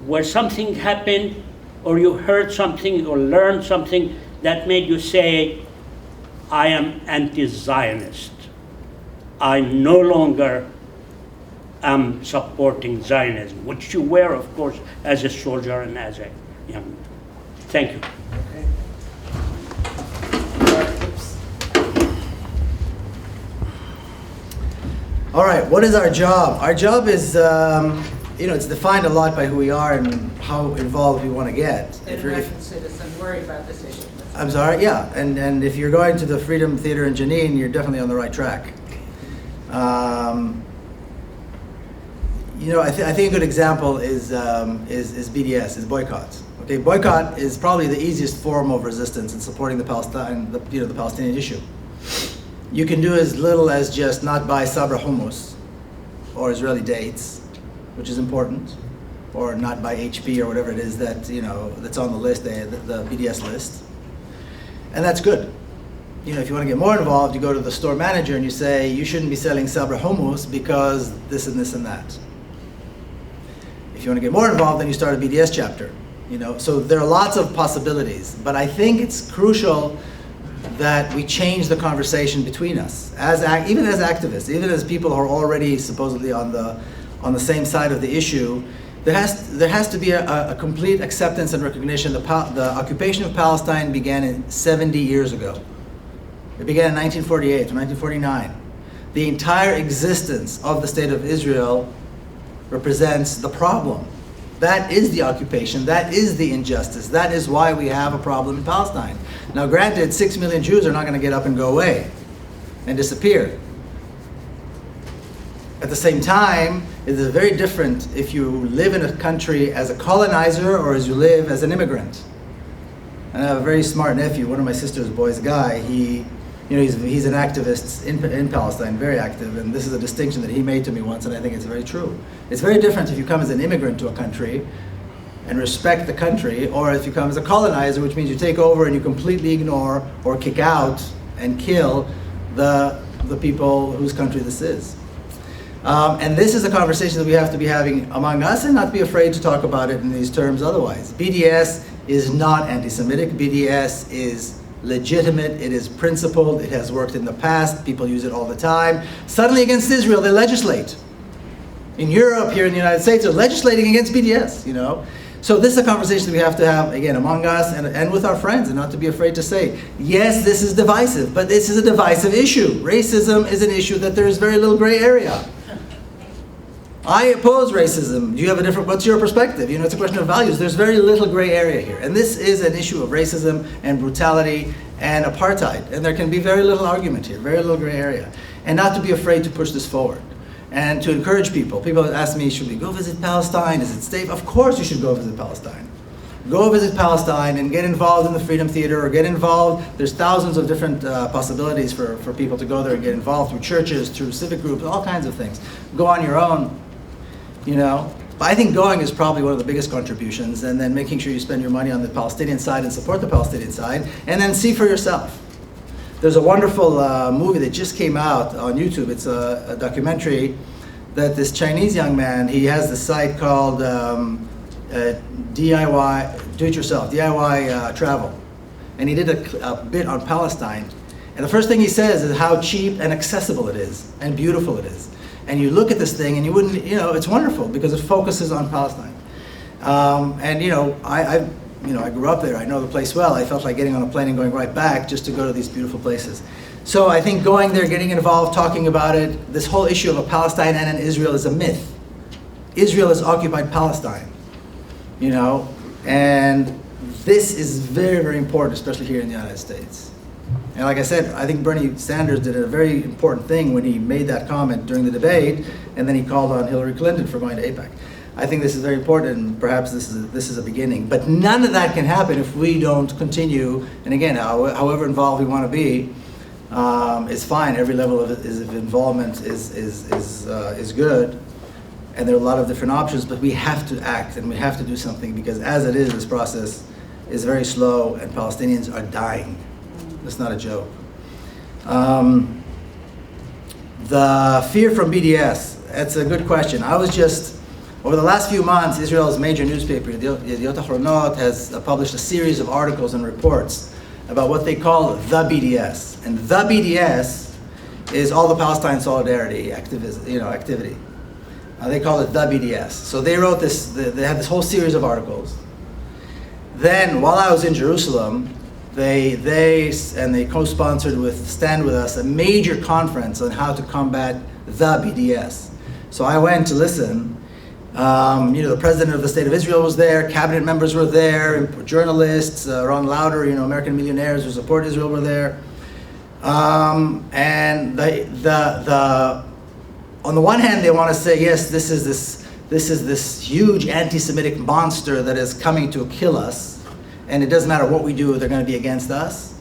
where something happened or you heard something or learned something that made you say, I am anti-Zionist. I no longer am supporting Zionism, which you were, of course, as a soldier and as a young man. Thank you. All right, what is our job? Our job is, it's defined a lot by who we are and how involved we want to get. An American citizen worried about this issue. I'm sorry, yeah, and if you're going to the Freedom Theater in Jenin, you're definitely on the right track. I think a good example is BDS, is boycotts. Okay, boycott is probably the easiest form of resistance in supporting the Palestinian issue. You can do as little as just not buy sabra hummus or Israeli dates, which is important, or not buy HP or whatever it is that that's on the list, the BDS list, and that's good. If you want to get more involved, you go to the store manager and you say you shouldn't be selling sabra hummus because this and this and that. If you want to get more involved, then you start a BDS chapter. So there are lots of possibilities, but I think it's crucial that we change the conversation between us, even as activists, even as people who are already supposedly on the same side of the issue. There has to be a complete acceptance and recognition. The occupation of Palestine began 70 years ago. It began in 1948 to 1949. The entire existence of the state of Israel represents the problem. That is the occupation, that is the injustice, that is why we have a problem in Palestine. Now granted, 6 million Jews are not going to get up and go away and disappear. At the same time, it is very different if you live in a country as a colonizer or as you live as an immigrant. And I have a very smart nephew, one of my sister's boys, Guy. He's an activist in Palestine, very active, and this is a distinction that he made to me once, and I think it's very true. It's very different if you come as an immigrant to a country and respect the country, or if you come as a colonizer, which means you take over and you completely ignore or kick out and kill the people whose country this is. And this is a conversation that we have to be having among us and not be afraid to talk about it in these terms otherwise. BDS is not anti-Semitic. BDS is legitimate, it is principled, it has worked in the past, people use it all the time. Suddenly against Israel, they legislate. In Europe, here in the United States, they're legislating against BDS, So this is a conversation that we have to have, again, among us and with our friends, and not to be afraid to say, yes, this is divisive, but this is a divisive issue. Racism is an issue that there is very little gray area. I oppose racism. Do you have what's your perspective? It's a question of values. There's very little gray area here. And this is an issue of racism and brutality and apartheid. And there can be very little argument here, very little gray area. And not to be afraid to push this forward. And to encourage people. People ask me, should we go visit Palestine? Is it safe? Of course you should go visit Palestine. Go visit Palestine and get involved in the Freedom Theater or get involved. There's thousands of different possibilities for people to go there and get involved through churches, through civic groups, all kinds of things. Go on your own. But I think going is probably one of the biggest contributions, and then making sure you spend your money on the Palestinian side and support the Palestinian side, and then see for yourself. There's a wonderful movie that just came out on YouTube. It's a documentary that this Chinese young man, he has this site called DIY, do-it-yourself, DIY travel. And he did a bit on Palestine. And the first thing he says is how cheap and accessible it is, and beautiful it is. And you look at this thing and you wouldn't, it's wonderful because it focuses on Palestine. I grew up there, I know the place well. I felt like getting on a plane and going right back just to go to these beautiful places. So I think going there, getting involved, talking about it, this whole issue of a Palestine and an Israel is a myth. Israel has occupied Palestine, and this is very, very important, especially here in the United States. And like I said, I think Bernie Sanders did a very important thing when he made that comment during the debate, and then he called on Hillary Clinton for going to AIPAC. I think this is very important, and perhaps this is a beginning. But none of that can happen if we don't continue. And again, however involved we want to be, is fine. Every level of involvement is good, and there are a lot of different options. But we have to act, and we have to do something, because as it is, this process is very slow, and Palestinians are dying. That's not a joke. The fear from BDS. That's a good question. Over the last few months, Israel's major newspaper, Yediot Ahronot, has published a series of articles and reports about what they call the BDS. And the BDS is all the Palestine solidarity activity. They call it the BDS. So they wrote this, they had this whole series of articles. Then, while I was in Jerusalem, they co-sponsored with Stand With Us a major conference on how to combat the BDS. So I went to listen. The president of the state of Israel was there, cabinet members were there, journalists, Ron Lauder, American millionaires who support Israel were there. And on the one hand, they want to say, yes, this is this huge anti-Semitic monster that is coming to kill us, and it doesn't matter what we do, they're going to be against us.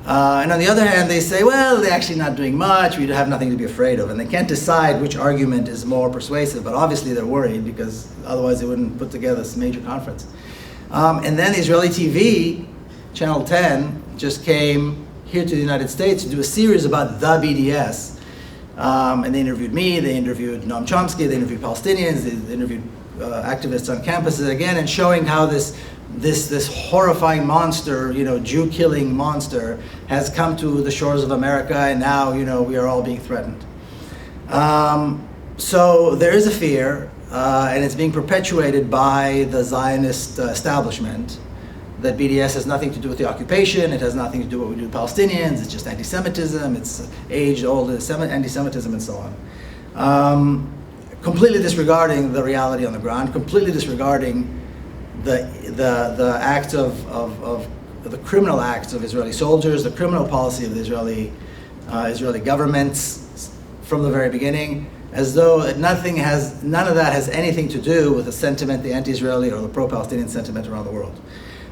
And on the other hand, they say, well, they're actually not doing much, we have nothing to be afraid of. And they can't decide which argument is more persuasive, but obviously they're worried, because otherwise they wouldn't put together this major conference. And then Israeli TV, Channel 10, just came here to the United States to do a series about the BDS. And they interviewed me, they interviewed Noam Chomsky, they interviewed Palestinians, they interviewed activists on campuses again, and showing how this horrifying monster, Jew-killing monster, has come to the shores of America, and now, we are all being threatened. So there is a fear, and it's being perpetuated by the Zionist establishment, that BDS has nothing to do with the occupation, it has nothing to do with what we do with Palestinians, it's just anti-Semitism, it's age-old anti-Semitism, and so on. Completely disregarding the reality on the ground, completely disregarding the acts of the criminal acts of Israeli soldiers, the criminal policy of the Israeli governments from the very beginning, as though none of that has anything to do with the sentiment, the anti-Israeli or the pro-Palestinian sentiment around the world.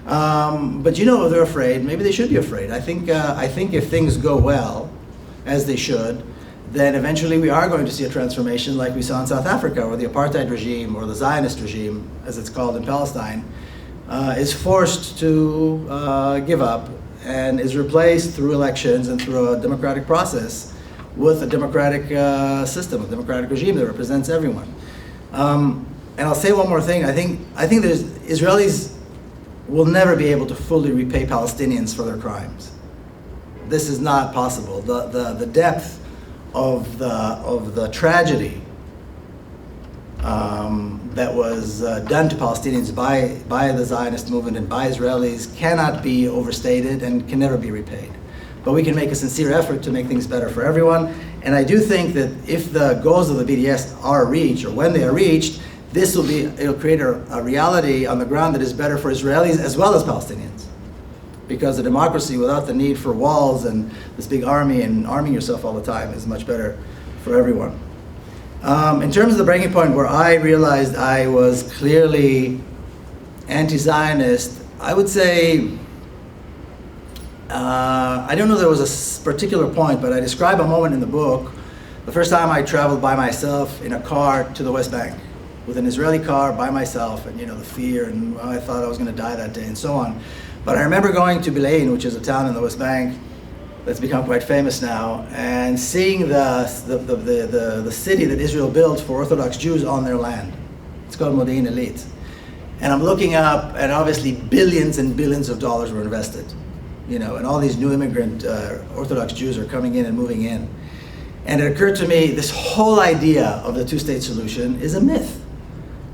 But they're afraid. Maybe they should be afraid. I think if things go well, as they should, then eventually we are going to see a transformation like we saw in South Africa, where the apartheid regime, or the Zionist regime, as it's called in Palestine, is forced to give up and is replaced through elections and through a democratic process with a democratic system, a democratic regime that represents everyone. And I'll say one more thing. I think Israelis will never be able to fully repay Palestinians for their crimes. This is not possible. The depth of the tragedy that was done to Palestinians by the Zionist movement and by Israelis cannot be overstated and can never be repaid. But we can make a sincere effort to make things better for everyone. And I do think that if the goals of the BDS are reached, or when they are reached, it'll create a reality on the ground that is better for Israelis as well as Palestinians. Because a democracy without the need for walls and this big army and arming yourself all the time is much better for everyone. In terms of the breaking point where I realized I was clearly anti-Zionist, I would say, I don't know there was a particular point, but I describe a moment in the book, the first time I traveled by myself in a car to the West Bank with an Israeli car by myself, and the fear, and I thought I was going to die that day, and so on. But I remember going to Bilein, which is a town in the West Bank that's become quite famous now, and seeing the city that Israel built for Orthodox Jews on their land. It's called Modi'in Elit. And I'm looking up, and obviously billions and billions of dollars were invested. And all these new immigrant Orthodox Jews are coming in and moving in. And it occurred to me, this whole idea of the two-state solution is a myth.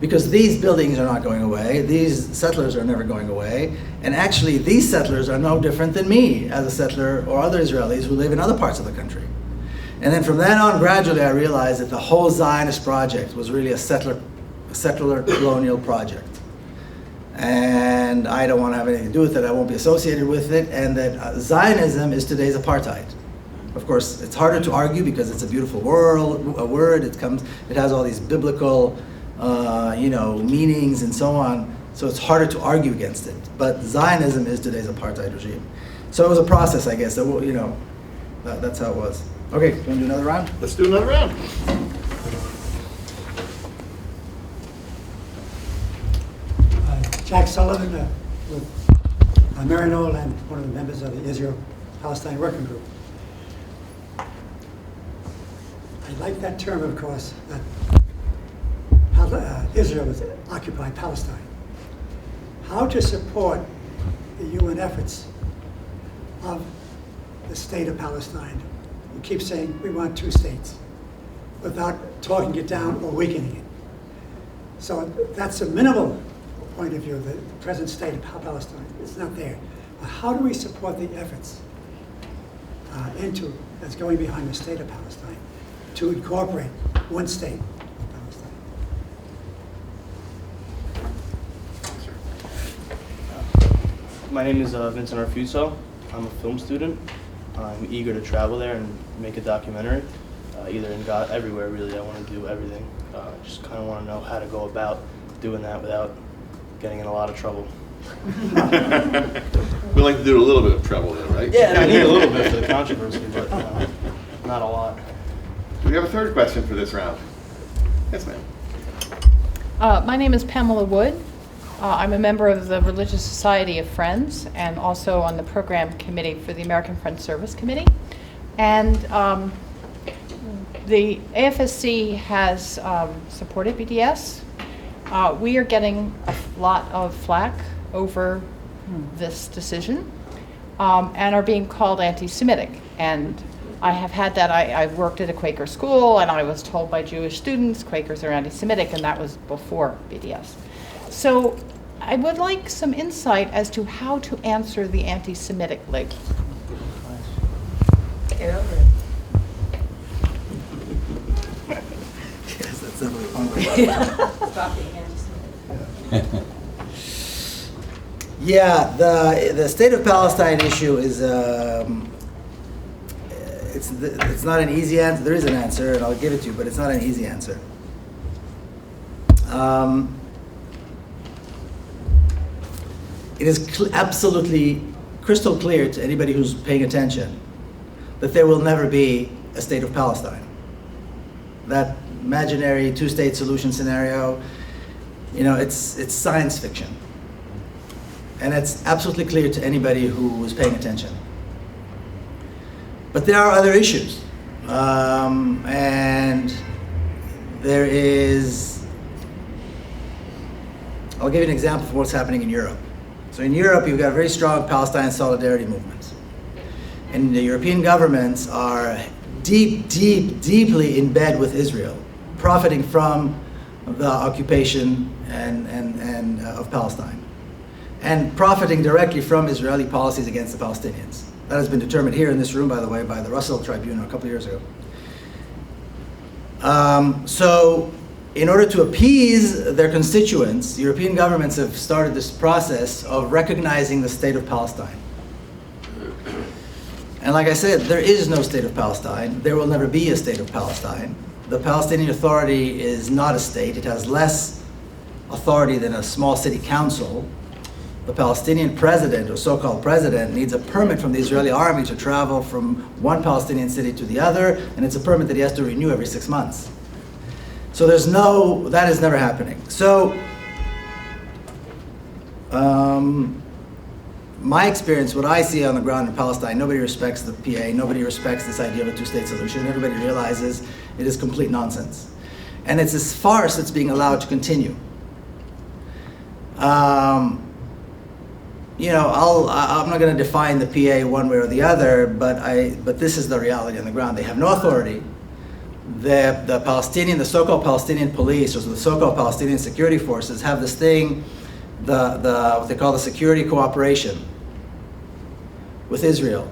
Because these buildings are not going away, these settlers are never going away, and actually these settlers are no different than me as a settler or other Israelis who live in other parts of the country. And then from then on, gradually I realized that the whole Zionist project was really a settler colonial project. And I don't want to have anything to do with it, I won't be associated with it, and that Zionism is today's apartheid. Of course, it's harder to argue because it's a beautiful word, it has all these biblical meanings and so on, so it's harder to argue against it. But Zionism is today's apartheid regime. So it was a process, I guess, that's how it was. Okay, you want to do another round? Let's do another round. Jack Sullivan with Marino and one of the members of the Israel-Palestine Working Group. I like that term, of course, that Israel has occupied Palestine. How to support the UN efforts of the state of Palestine, who keep saying we want two states, without talking it down or weakening it. So that's a minimal point of view, the present state of Palestine. It's not there. But how do we support the efforts that's going behind the state of Palestine to incorporate one state of Palestine? My name is Vincent Arfuso. I'm a film student. I'm eager to travel there and make a documentary, either in God, everywhere really. I want to do everything. Just kind of want to know how to go about doing that without getting in a lot of trouble. We like to do a little bit of trouble though, right? Yeah, I need a little bit for the controversy, but not a lot. Do we have a third question for this round? Yes, ma'am. My name is Pamela Wood. I'm a member of the Religious Society of Friends and also on the program committee for the American Friends Service Committee. And the AFSC has supported BDS. We are getting a lot of flack over this decision and are being called anti-Semitic. And I have had that. I worked at a Quaker school, and I was told by Jewish students Quakers are anti-Semitic, and that was before BDS. So I would like some insight as to how to answer the anti-Semitic label. Get over it. Yes, that's definitely one way. Stop being anti-Semitic. Yeah, the state of Palestine issue is it's not an easy answer. There is an answer, and I'll give it to you, but it's not an easy answer. It is absolutely crystal clear to anybody who's paying attention that there will never be a state of Palestine. That imaginary two-state solution scenario, it's science fiction. And it's absolutely clear to anybody who is paying attention. But there are other issues. And there is, I'll give you an example of what's happening in Europe. So in Europe, you've got a very strong Palestine solidarity movement. And the European governments are deeply in bed with Israel, profiting from the occupation and of Palestine, and profiting directly from Israeli policies against the Palestinians. That has been determined here in this room, by the way, by the Russell Tribunal a couple of years ago. So in order to appease their constituents, European governments have started this process of recognizing the state of Palestine. And like I said, there is no state of Palestine. There will never be a state of Palestine. The Palestinian Authority is not a state. It has less authority than a small city council. The Palestinian president, or so-called president, needs a permit from the Israeli army to travel from one Palestinian city to the other, and it's a permit that he has to renew every 6 months. So that is never happening. So my experience, what I see on the ground in Palestine, nobody respects the PA, nobody respects this idea of a two-state solution. Everybody realizes it is complete nonsense. And it's this farce that's being allowed to continue. You know, I'm not going to define the PA one way or the other, but this is the reality on the ground. They have no authority. The so-called Palestinian police, or the so-called Palestinian security forces, have this thing, what they call the security cooperation with Israel.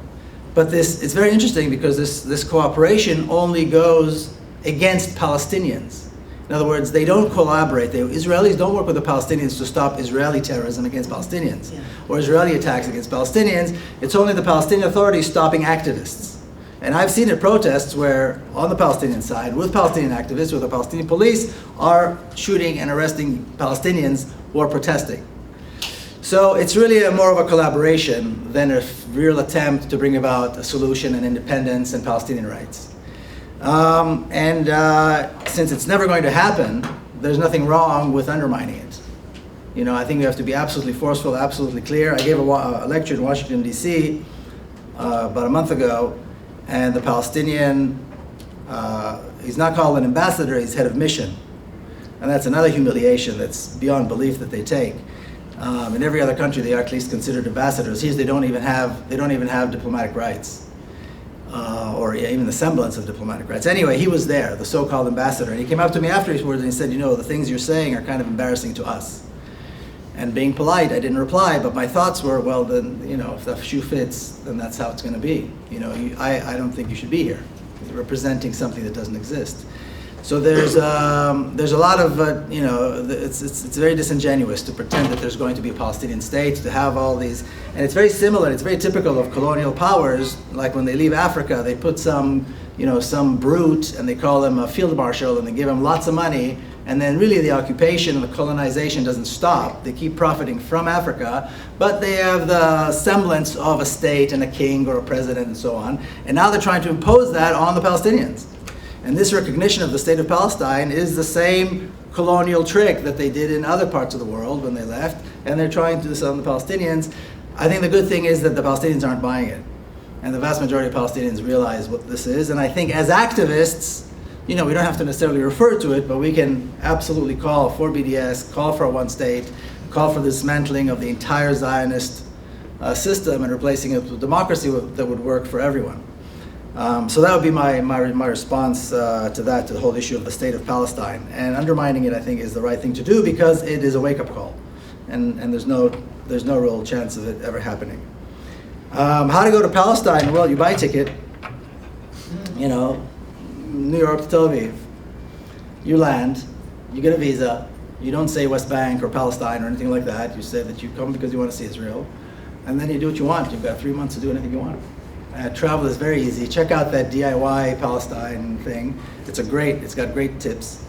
But it's very interesting because this cooperation only goes against Palestinians. In other words, they don't collaborate. The Israelis don't work with the Palestinians to stop Israeli terrorism against Palestinians or Israeli attacks against Palestinians. It's only the Palestinian Authority stopping activists. And I've seen at protests where, on the Palestinian side, with Palestinian activists, where the Palestinian police are shooting and arresting Palestinians who are protesting. So it's really more of a collaboration than a real attempt to bring about a solution and independence and Palestinian rights. Since it's never going to happen, there's nothing wrong with undermining it. You know, I think we have to be absolutely forceful, absolutely clear. I gave a lecture in Washington, D.C. About a month ago, and the Palestinian, he's not called an ambassador, he's head of mission. And that's another humiliation that's beyond belief that they take. In every other country, they are at least considered ambassadors. Here, they don't even have diplomatic rights, or even the semblance of diplomatic rights. Anyway, he was there, the so-called ambassador, and he came up to me afterwards and he said, you know, the things you're saying are kind of embarrassing to us. And being polite, I didn't reply, but my thoughts were, well, then, you know, if the shoe fits, then that's how it's going to be. You know, I don't think you should be here, representing something that doesn't exist. So there's a lot of, you know, it's very disingenuous to pretend that there's going to be a Palestinian state, to have all these, and it's very similar, it's very typical of colonial powers, like when they leave Africa, they put some brute, and they call him a field marshal, and they give him lots of money, and then really the occupation and the colonization doesn't stop. They keep profiting from Africa, but they have the semblance of a state and a king or a president and so on, and now they're trying to impose that on the Palestinians. And this recognition of the state of Palestine is the same colonial trick that they did in other parts of the world when they left, and they're trying to do this on the Palestinians. I think the good thing is that the Palestinians aren't buying it, and the vast majority of Palestinians realize what this is, and I think as activists, you know, we don't have to necessarily refer to it, but we can absolutely call for BDS, call for a one state, call for the dismantling of the entire Zionist system and replacing it with democracy that would work for everyone. So that would be my response to that, to the whole issue of the state of Palestine. And undermining it, I think, is the right thing to do because it is a wake-up call, and there's no real chance of it ever happening. How to go to Palestine? Well, you buy a ticket, you know, New York to Tel Aviv. You land, you get a visa. You don't say West Bank or Palestine or anything like that. You say that you come because you want to see Israel, and then you do what you want. You've got 3 months to do anything you want. Travel is very easy. Check out that DIY Palestine thing. It's got great tips.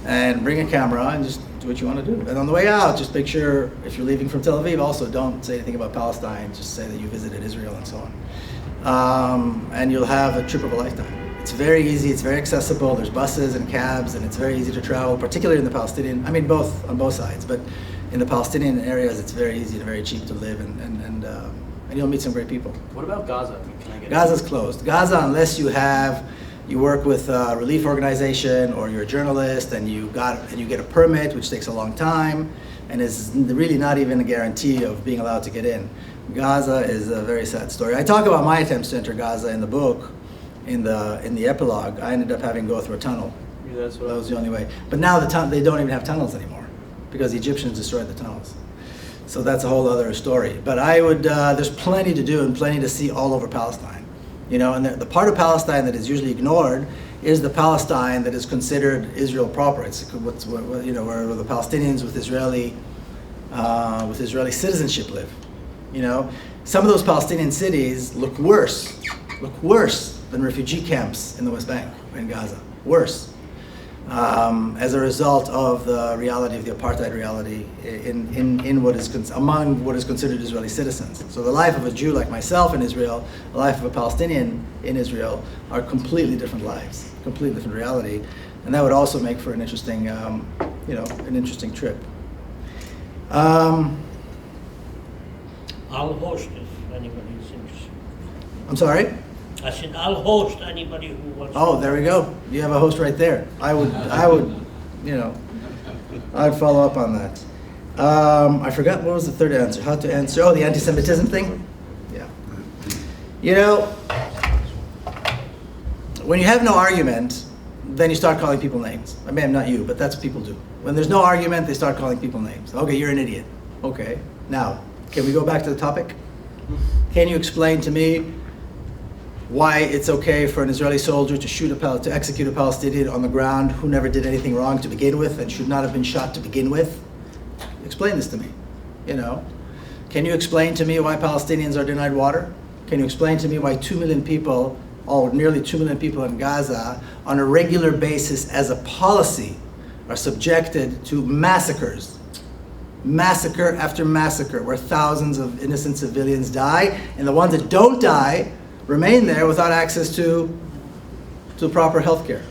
And bring a camera and just do what you want to do. And on the way out, just make sure, if you're leaving from Tel Aviv, also don't say anything about Palestine. Just say that you visited Israel and so on. And you'll have a trip of a lifetime. It's very easy, it's very accessible. There's buses and cabs, and it's very easy to travel, particularly in the Palestinian, I mean on both sides, but in the Palestinian areas, it's very easy and very cheap to live, and you'll meet some great people. What about Gaza? Gaza's closed. Gaza, unless you work with a relief organization or you're a journalist and you get a permit, which takes a long time, and is really not even a guarantee of being allowed to get in. Gaza is a very sad story. I talk about my attempts to enter Gaza in the book, in the epilogue. I ended up having to go through a tunnel. Yeah, that was the only way. But now they don't even have tunnels anymore because the Egyptians destroyed the tunnels. So that's a whole other story. But there's plenty to do and plenty to see all over Palestine. You know, and the part of Palestine that is usually ignored is the Palestine that is considered Israel proper. It's where the Palestinians with Israeli citizenship live. You know, some of those Palestinian cities look worse than refugee camps in the West Bank or in Gaza. Worse. as a result of the reality of the apartheid reality in what is among what is considered Israeli citizens. So the life of a Jew like myself in Israel, the life of a Palestinian in Israel, are completely different lives, completely different reality, and that would also make for an interesting, an interesting trip. I'll host if anybody is interested. I'm sorry? I said I'll host anybody who wants. Oh, there we go. You have a host right there. I would, I'd follow up on that. I forgot, what was the third answer? How to answer, oh, the anti-Semitism thing? Yeah. You know, when you have no argument, then you start calling people names. I mean, not you, but that's what people do. When there's no argument, they start calling people names. Okay, you're an idiot. Okay, now, can we go back to the topic? Can you explain to me why it's okay for an Israeli soldier to execute a Palestinian on the ground who never did anything wrong to begin with and should not have been shot to begin with? Explain this to me, Can you explain to me why Palestinians are denied water? Can you explain to me why 2 million people, or nearly 2 million people in Gaza, on a regular basis as a policy, are subjected to massacres? Massacre after massacre, where thousands of innocent civilians die, and the ones that don't die remain there without access to proper health care.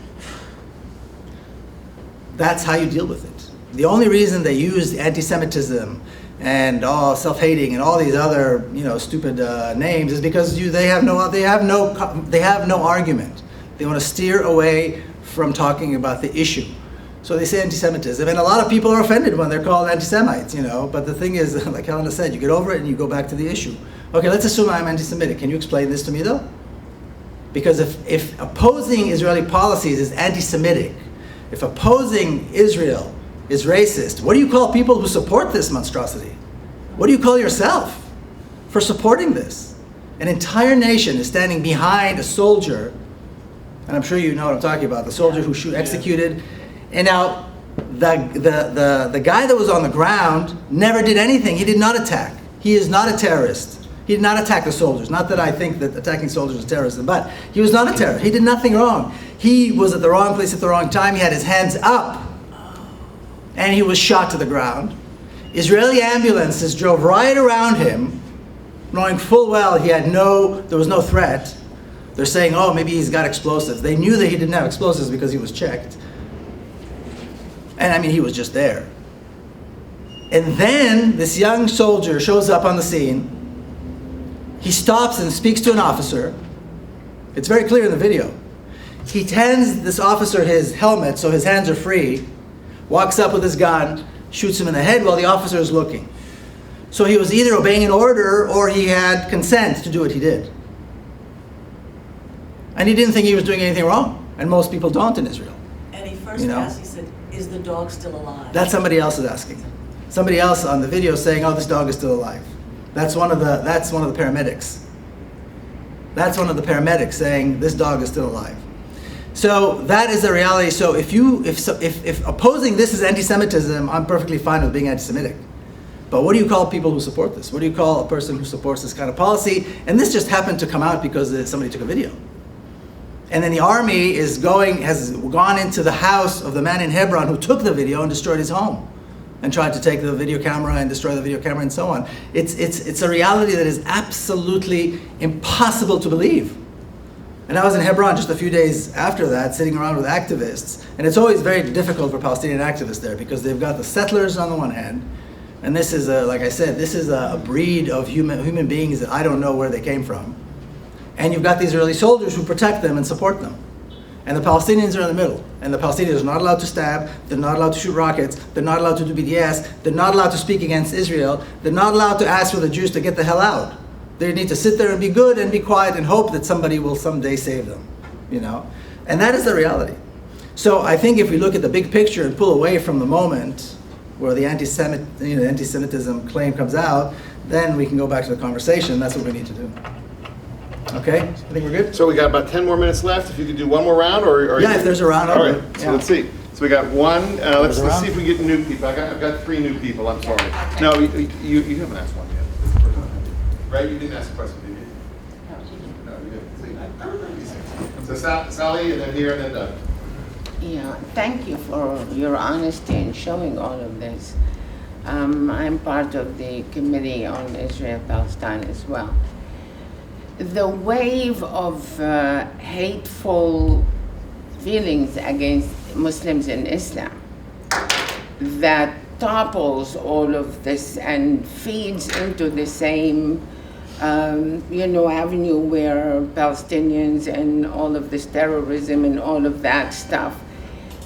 That's how you deal with it. The only reason they use anti-Semitism and self-hating and all these other stupid names is because they have no argument. They want to steer away from talking about the issue. So they say anti-Semitism, and a lot of people are offended when they're called anti-Semites, But the thing is, like Helena said, you get over it and you go back to the issue. Okay, let's assume I'm anti-Semitic. Can you explain this to me, though? Because if opposing Israeli policies is anti-Semitic, if opposing Israel is racist, what do you call people who support this monstrosity? What do you call yourself for supporting this? An entire nation is standing behind a soldier, and I'm sure you know what I'm talking about, the soldier who executed. And now, the guy that was on the ground never did anything. He did not attack. He is not a terrorist. He did not attack the soldiers. Not that I think that attacking soldiers is terrorism, but he was not a terrorist. He did nothing wrong. He was at the wrong place at the wrong time. He had his hands up, and he was shot to the ground. Israeli ambulances drove right around him, knowing full well there was no threat. They're saying, oh, maybe he's got explosives. They knew that he didn't have explosives because he was checked. And I mean, he was just there. And then this young soldier shows up on the scene. He stops and speaks to an officer. It's very clear in the video. He hands this officer his helmet so his hands are free, walks up with his gun, shoots him in the head while the officer is looking. So he was either obeying an order or he had consent to do what he did. And he didn't think he was doing anything wrong. And most people don't in Israel. And he first asked, he said, is the dog still alive? That's somebody else is asking. Somebody else on the video saying, oh, this dog is still alive. That's one of the paramedics. That's one of the paramedics saying this dog is still alive. So that is the reality. So if opposing this is anti-Semitism, I'm perfectly fine with being anti-Semitic. But what do you call people who support this? What do you call a person who supports this kind of policy? And this just happened to come out because somebody took a video. And then the army has gone into the house of the man in Hebron who took the video and destroyed his home, and tried to take the video camera and destroy the video camera and so on. It's a reality that is absolutely impossible to believe. And I was in Hebron just a few days after that, sitting around with activists. And it's always very difficult for Palestinian activists there because they've got the settlers on the one hand, and this is, like I said, this is a breed of human beings that I don't know where they came from. And you've got these Israeli soldiers who protect them and support them. And the Palestinians are in the middle. And the Palestinians are not allowed to stab, they're not allowed to shoot rockets, they're not allowed to do BDS, they're not allowed to speak against Israel, they're not allowed to ask for the Jews to get the hell out. They need to sit there and be good and be quiet and hope that somebody will someday save them, And that is the reality. So I think if we look at the big picture and pull away from the moment where the anti-Semitism claim comes out, then we can go back to the conversation. That's what we need to do. Okay, I think we're good. So we got about 10 more minutes left. If you could do one more round, or yeah, if there's a round. All right. So let's see. So we got one. Let's see if we get new people. I've got 3 new people. I'm sorry. No, you haven't asked one yet. Right? You didn't ask a question, did you? No, you didn't. So Sally, and then here, and then Doug. Yeah, thank you for your honesty in showing all of this. I'm part of the Committee on Israel-Palestine as well. The wave of hateful feelings against Muslims in Islam that topples all of this and feeds into the same avenue where Palestinians and all of this terrorism and all of that stuff.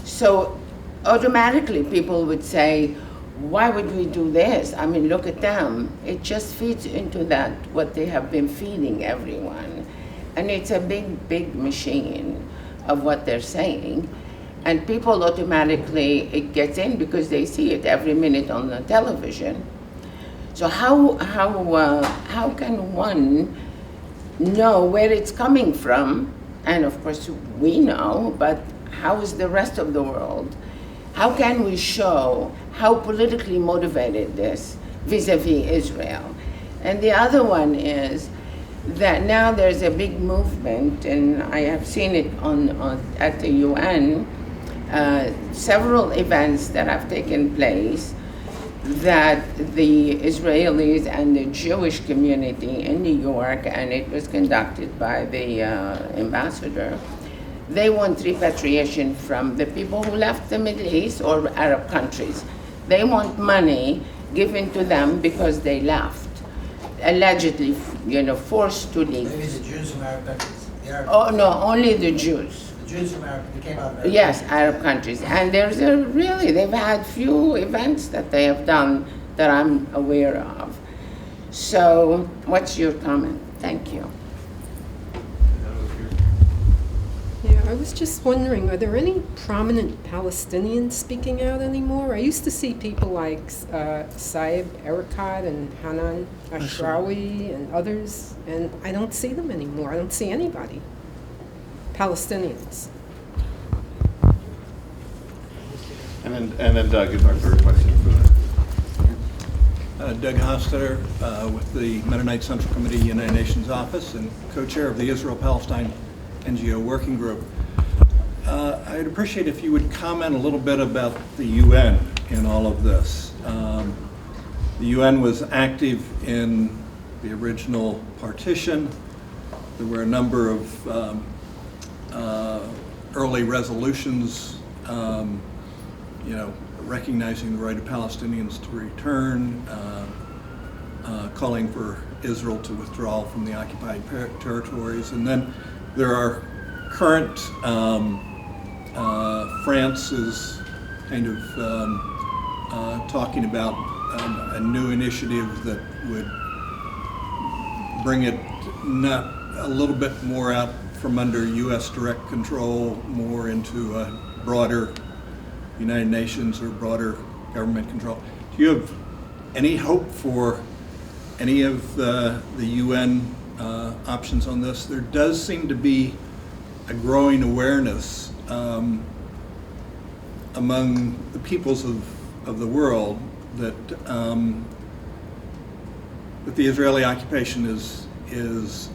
So automatically people would say, why would we do this? I mean, look at them. It just feeds into that, what they have been feeding everyone. And it's a big, big machine of what they're saying. And people automatically, it gets in because they see it every minute on the television. So how can one know where it's coming from? And of course we know, but how is the rest of the world? How can we show how politically motivated this vis-a-vis Israel? And the other one is that now there's a big movement, and I have seen it at the UN, several events that have taken place that the Israelis and the Jewish community in New York, and it was conducted by the ambassador, they want repatriation from the people who left the Middle East or Arab countries. They want money given to them because they left, allegedly, forced to leave. Maybe the Jews from Arab countries. Oh no, only the Jews. The Jews from Arab, they came out of Arab Yes, countries. Arab countries. And they've had few events that they have done that I'm aware of. So what's your comment? Thank you. Yeah, I was just wondering, are there any prominent Palestinians speaking out anymore? I used to see people like Saeb Erekat and Hanan Ashrawi and others, and I don't see them anymore. I don't see anybody. Palestinians. And then Doug is our third question for that. Doug Hofstadter with the Mennonite Central Committee, United Nations Office, and co-chair of the Israel-Palestine NGO Working Group. I'd appreciate if you would comment a little bit about the UN in all of this. The UN was active in the original partition. There were a number of early resolutions, recognizing the right of Palestinians to return, calling for Israel to withdraw from the occupied territories. And then there are current, France is kind of talking about a new initiative that would bring it not a little bit more out from under U.S. direct control, more into a broader United Nations or broader government control. Do you have any hope for any of the UN options on this? There does seem to be a growing awareness among the peoples of the world that that the Israeli occupation is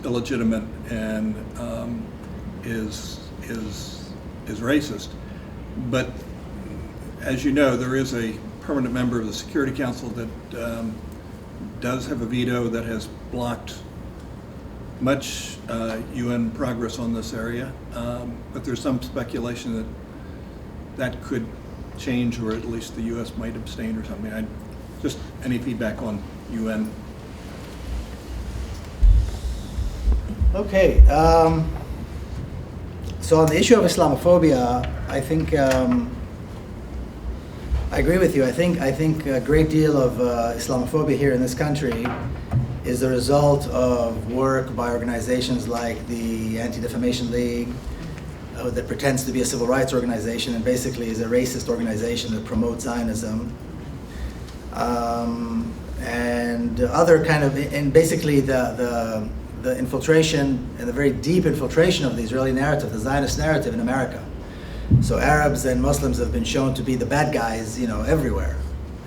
illegitimate and is racist. But as you know, there is a permanent member of the Security Council that does have a veto that has blocked much UN progress on this area, but there's some speculation that that could change, or at least the U.S. might abstain or something. Just any feedback on UN? Okay. So on the issue of Islamophobia, I think I agree with you. I think a great deal of Islamophobia here in this country is the result of work by organizations like the Anti-Defamation League, that pretends to be a civil rights organization and basically is a racist organization that promotes Zionism, and other kind of, and basically the infiltration and the very deep infiltration of the Israeli narrative, the Zionist narrative in America. So Arabs and Muslims have been shown to be the bad guys, everywhere.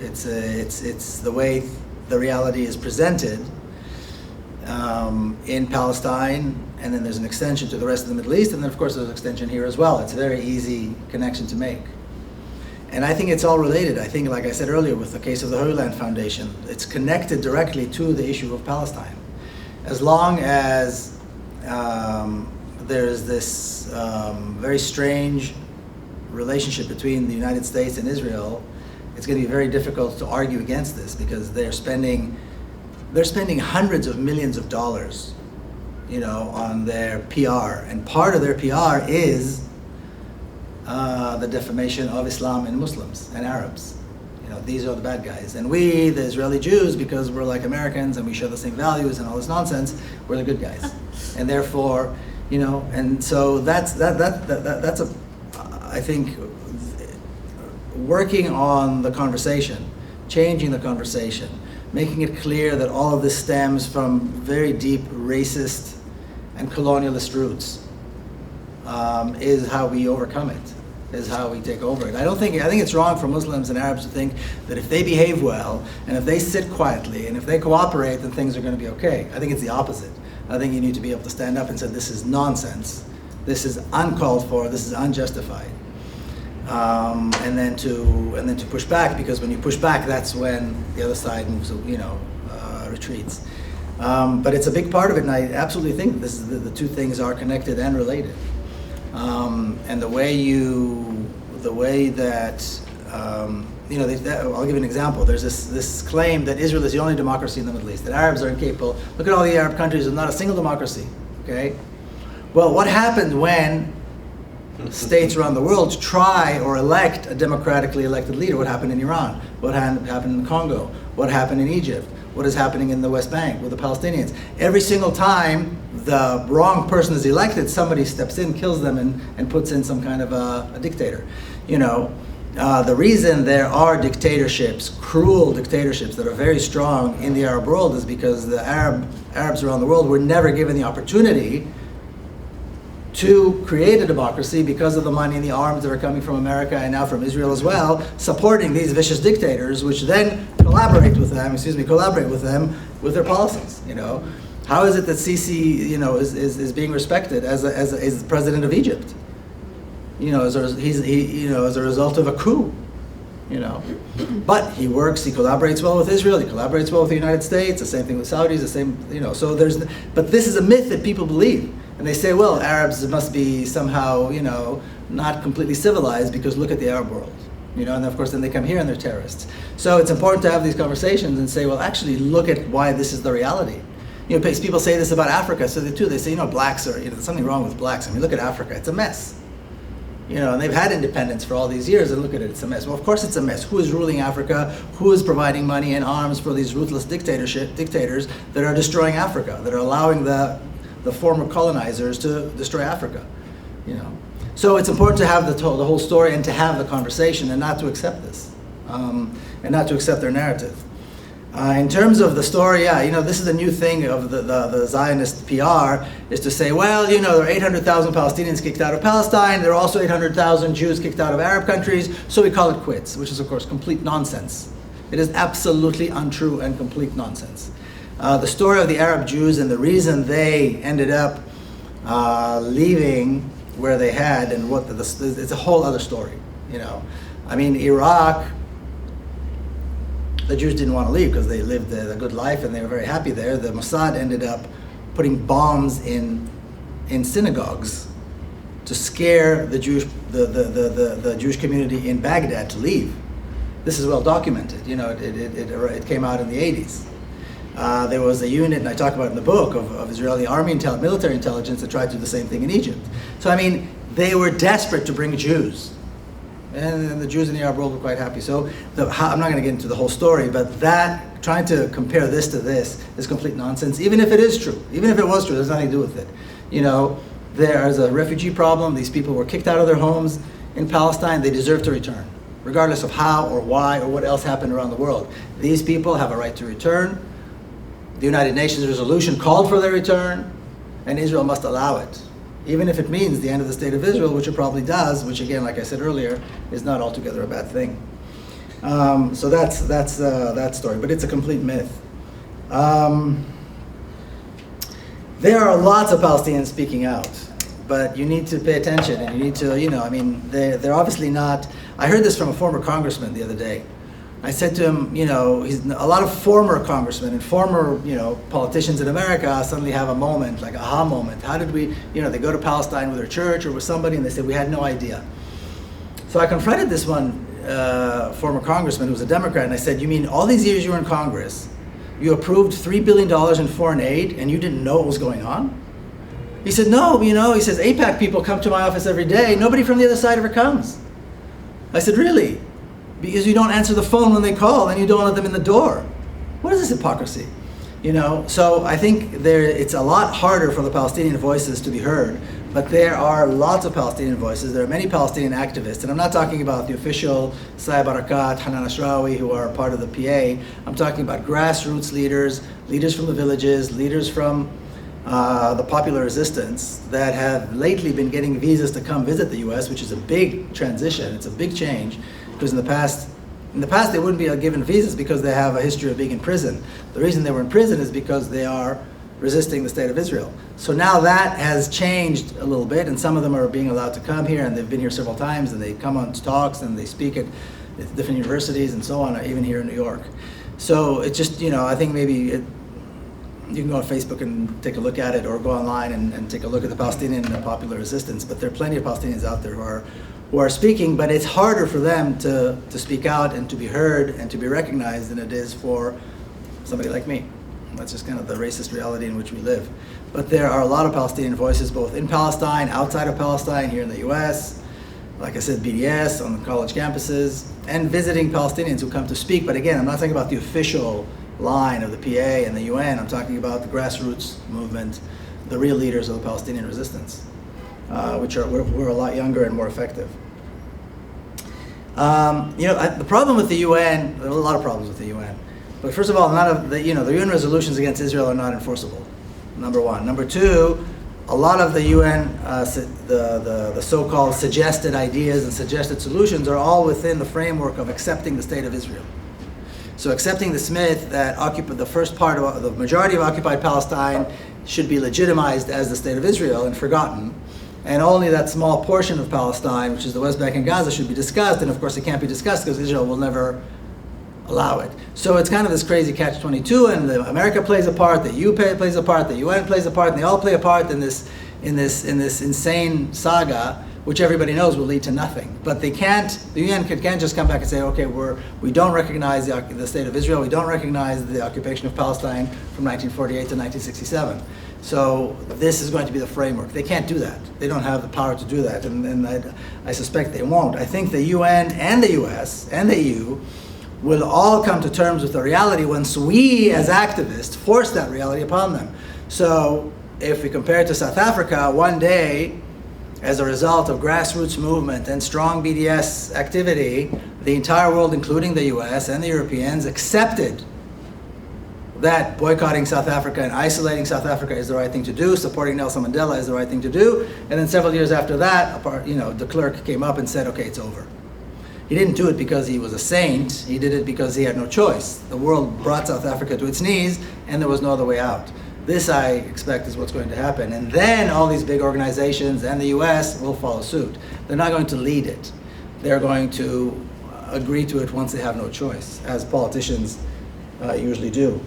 It's the way the reality is presented. in Palestine, and then there's an extension to the rest of the Middle East, and then of course there's an extension here as well. It's a very easy connection to make. And I think it's all related. I think, like I said earlier, with the case of the Holy Land Foundation, it's connected directly to the issue of Palestine. As long as there's this very strange relationship between the United States and Israel, it's going to be very difficult to argue against this, because they're spending hundreds of millions of dollars, on their PR, and part of their PR is the defamation of Islam and Muslims and Arabs. These are the bad guys, and we, the Israeli Jews, because we're like Americans and we share the same values and all this nonsense, we're the good guys, and therefore, and so that's I think, working on the conversation, changing the conversation, making it clear that all of this stems from very deep racist and colonialist roots, is how we overcome it, is how we take over it. I think it's wrong for Muslims and Arabs to think that if they behave well, and if they sit quietly, and if they cooperate, then things are going to be okay. I think it's the opposite. I think you need to be able to stand up and say, this is nonsense, this is uncalled for, this is unjustified. And then to push back, because when you push back, that's when the other side moves, retreats. But it's a big part of it, and I absolutely think the two things are connected and related. And the way that I'll give you an example. There's this claim that Israel is the only democracy in the Middle East, that Arabs are incapable. Look at all the Arab countries, there's not a single democracy. Okay. Well, what happened when states around the world try or elect a democratically elected leader? What happened in Iran? What happened in Congo? What happened in Egypt? What is happening in the West Bank with the Palestinians? Every single time the wrong person is elected, somebody steps in, kills them, and puts in some kind of a dictator. The reason there are dictatorships, cruel dictatorships that are very strong in the Arab world, is because the Arabs around the world were never given the opportunity to create a democracy because of the money and the arms that are coming from America and now from Israel as well, supporting these vicious dictators, which then collaborate with them with their policies. How is it that Sisi, is being respected as president of Egypt? As a result of a coup. But he collaborates well with Israel, he collaborates well with the United States, the same thing with Saudis, the same, so but this is a myth that people believe. And they say, well, Arabs must be somehow, not completely civilized, because look at the Arab world. And of course then they come here and they're terrorists. So it's important to have these conversations and say, well, actually look at why this is the reality. People say this about Africa, so they say, blacks are, there's something wrong with blacks. Look at Africa, it's a mess. And they've had independence for all these years, and look at it, it's a mess. Well, of course it's a mess. Who is ruling Africa? Who is providing money and arms for these ruthless dictators that are destroying Africa, that are allowing the former colonizers to destroy Africa? So it's important to have the whole story and to have the conversation, and not to accept this, and not to accept their narrative. In terms of the story, this is a new thing of the Zionist PR, is to say, well, there are 800,000 Palestinians kicked out of Palestine, there are also 800,000 Jews kicked out of Arab countries, so we call it quits, which is, of course, complete nonsense. It is absolutely untrue and complete nonsense. The story of the Arab Jews and the reason they ended up leaving where they had, and it's a whole other story. Iraq, the Jews didn't want to leave because they lived a good life and they were very happy there. The Mossad ended up putting bombs in synagogues to scare the Jewish community in Baghdad to leave. This is well documented. It came out in the 80s. There was a unit, and I talk about it in the book, of Israeli army military intelligence that tried to do the same thing in Egypt. So they were desperate to bring Jews. And the Jews in the Arab world were quite happy. So I'm not going to get into the whole story, but trying to compare this to this is complete nonsense, even if it is true. Even if it was true, there's nothing to do with it. There's a refugee problem. These people were kicked out of their homes in Palestine. They deserve to return, regardless of how or why or what else happened around the world. These people have a right to return. The United Nations resolution called for their return, and Israel must allow it. Even if it means the end of the state of Israel, which it probably does, which again, like I said earlier, is not altogether a bad thing. So that's that story, but it's a complete myth. There are lots of Palestinians speaking out, but you need to pay attention, and you need to, I mean, they're obviously not. I heard this from a former congressman the other day. I said to him, a lot of former congressmen and former, politicians in America suddenly have a moment, like an aha moment. How did we, they go to Palestine with their church or with somebody, and they said, we had no idea. So I confronted this one former congressman who was a Democrat, and I said, you mean all these years you were in Congress, you approved $3 billion in foreign aid, and you didn't know what was going on? He said, no, he says, AIPAC people come to my office every day. Nobody from the other side ever comes. I said, really? Because you don't answer the phone when they call and you don't let them in the door. What is this hypocrisy? So I think it's a lot harder for the Palestinian voices to be heard, but there are lots of Palestinian voices. There are many Palestinian activists, and I'm not talking about the official Saeb Arakat, Hanan Ashrawi, who are part of the PA. I'm talking about grassroots leaders, leaders from the villages, leaders from the popular resistance that have lately been getting visas to come visit the U.S., which is a big transition. It's a big change. Because in the past they wouldn't be given visas because they have a history of being in prison. The reason they were in prison is because they are resisting the state of Israel. So now that has changed a little bit, and some of them are being allowed to come here, and they've been here several times, and they come on talks, and they speak at different universities and so on, even here in New York. So it's just, I think maybe you can go on Facebook and take a look at it, or go online and take a look at the Palestinian popular resistance. But there are plenty of Palestinians out there who are speaking, but it's harder for them to speak out and to be heard and to be recognized than it is for somebody like me. That's just kind of the racist reality in which we live. But there are a lot of Palestinian voices, both in Palestine, outside of Palestine, here in the US, like I said, BDS, on the college campuses, and visiting Palestinians who come to speak. But again, I'm not talking about the official line of the PA and the UN. I'm talking about the grassroots movement, the real leaders of the Palestinian resistance, which were a lot younger and more effective. The problem with the UN, there are a lot of problems with the UN. But first of all, none of the UN resolutions against Israel are not enforceable, number one. Number two, a lot of the UN, the so-called suggested ideas and suggested solutions are all within the framework of accepting the state of Israel. So accepting this myth that the first part of the majority of occupied Palestine should be legitimized as the state of Israel and forgotten, and only that small portion of Palestine, which is the West Bank and Gaza, should be discussed. And of course, it can't be discussed because Israel will never allow it. So it's kind of this crazy catch-22, and America plays a part, the EU plays a part, the UN plays a part, and they all play a part in this insane saga, which everybody knows will lead to nothing. But the UN can't just come back and say, okay, we don't recognize the state of Israel, we don't recognize the occupation of Palestine from 1948 to 1967. So this is going to be the framework. They can't do that. They don't have the power to do that, and I suspect they won't. I think the UN and the US and the EU will all come to terms with the reality once we, as activists, force that reality upon them. So if we compare it to South Africa, one day, as a result of grassroots movement and strong BDS activity, the entire world, including the US and the Europeans, accepted that boycotting South Africa and isolating South Africa is the right thing to do, supporting Nelson Mandela is the right thing to do, and then several years after that, de Klerk came up and said, okay, it's over. He didn't do it because he was a saint, he did it because he had no choice. The world brought South Africa to its knees, and there was no other way out. This, I expect, is what's going to happen. And then all these big organizations and the US will follow suit. They're not going to lead it. They're going to agree to it once they have no choice, as politicians usually do.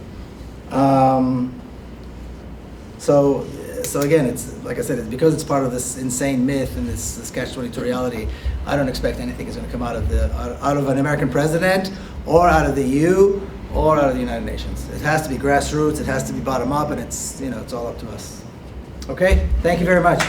So again, it's like I said, it's because it's part of this insane myth and this catch-22 reality. I don't expect anything is going to come out of an American president, or out of the EU, or out of the United Nations. It has to be grassroots. It has to be bottom up, and it's all up to us. Okay. Thank you very much.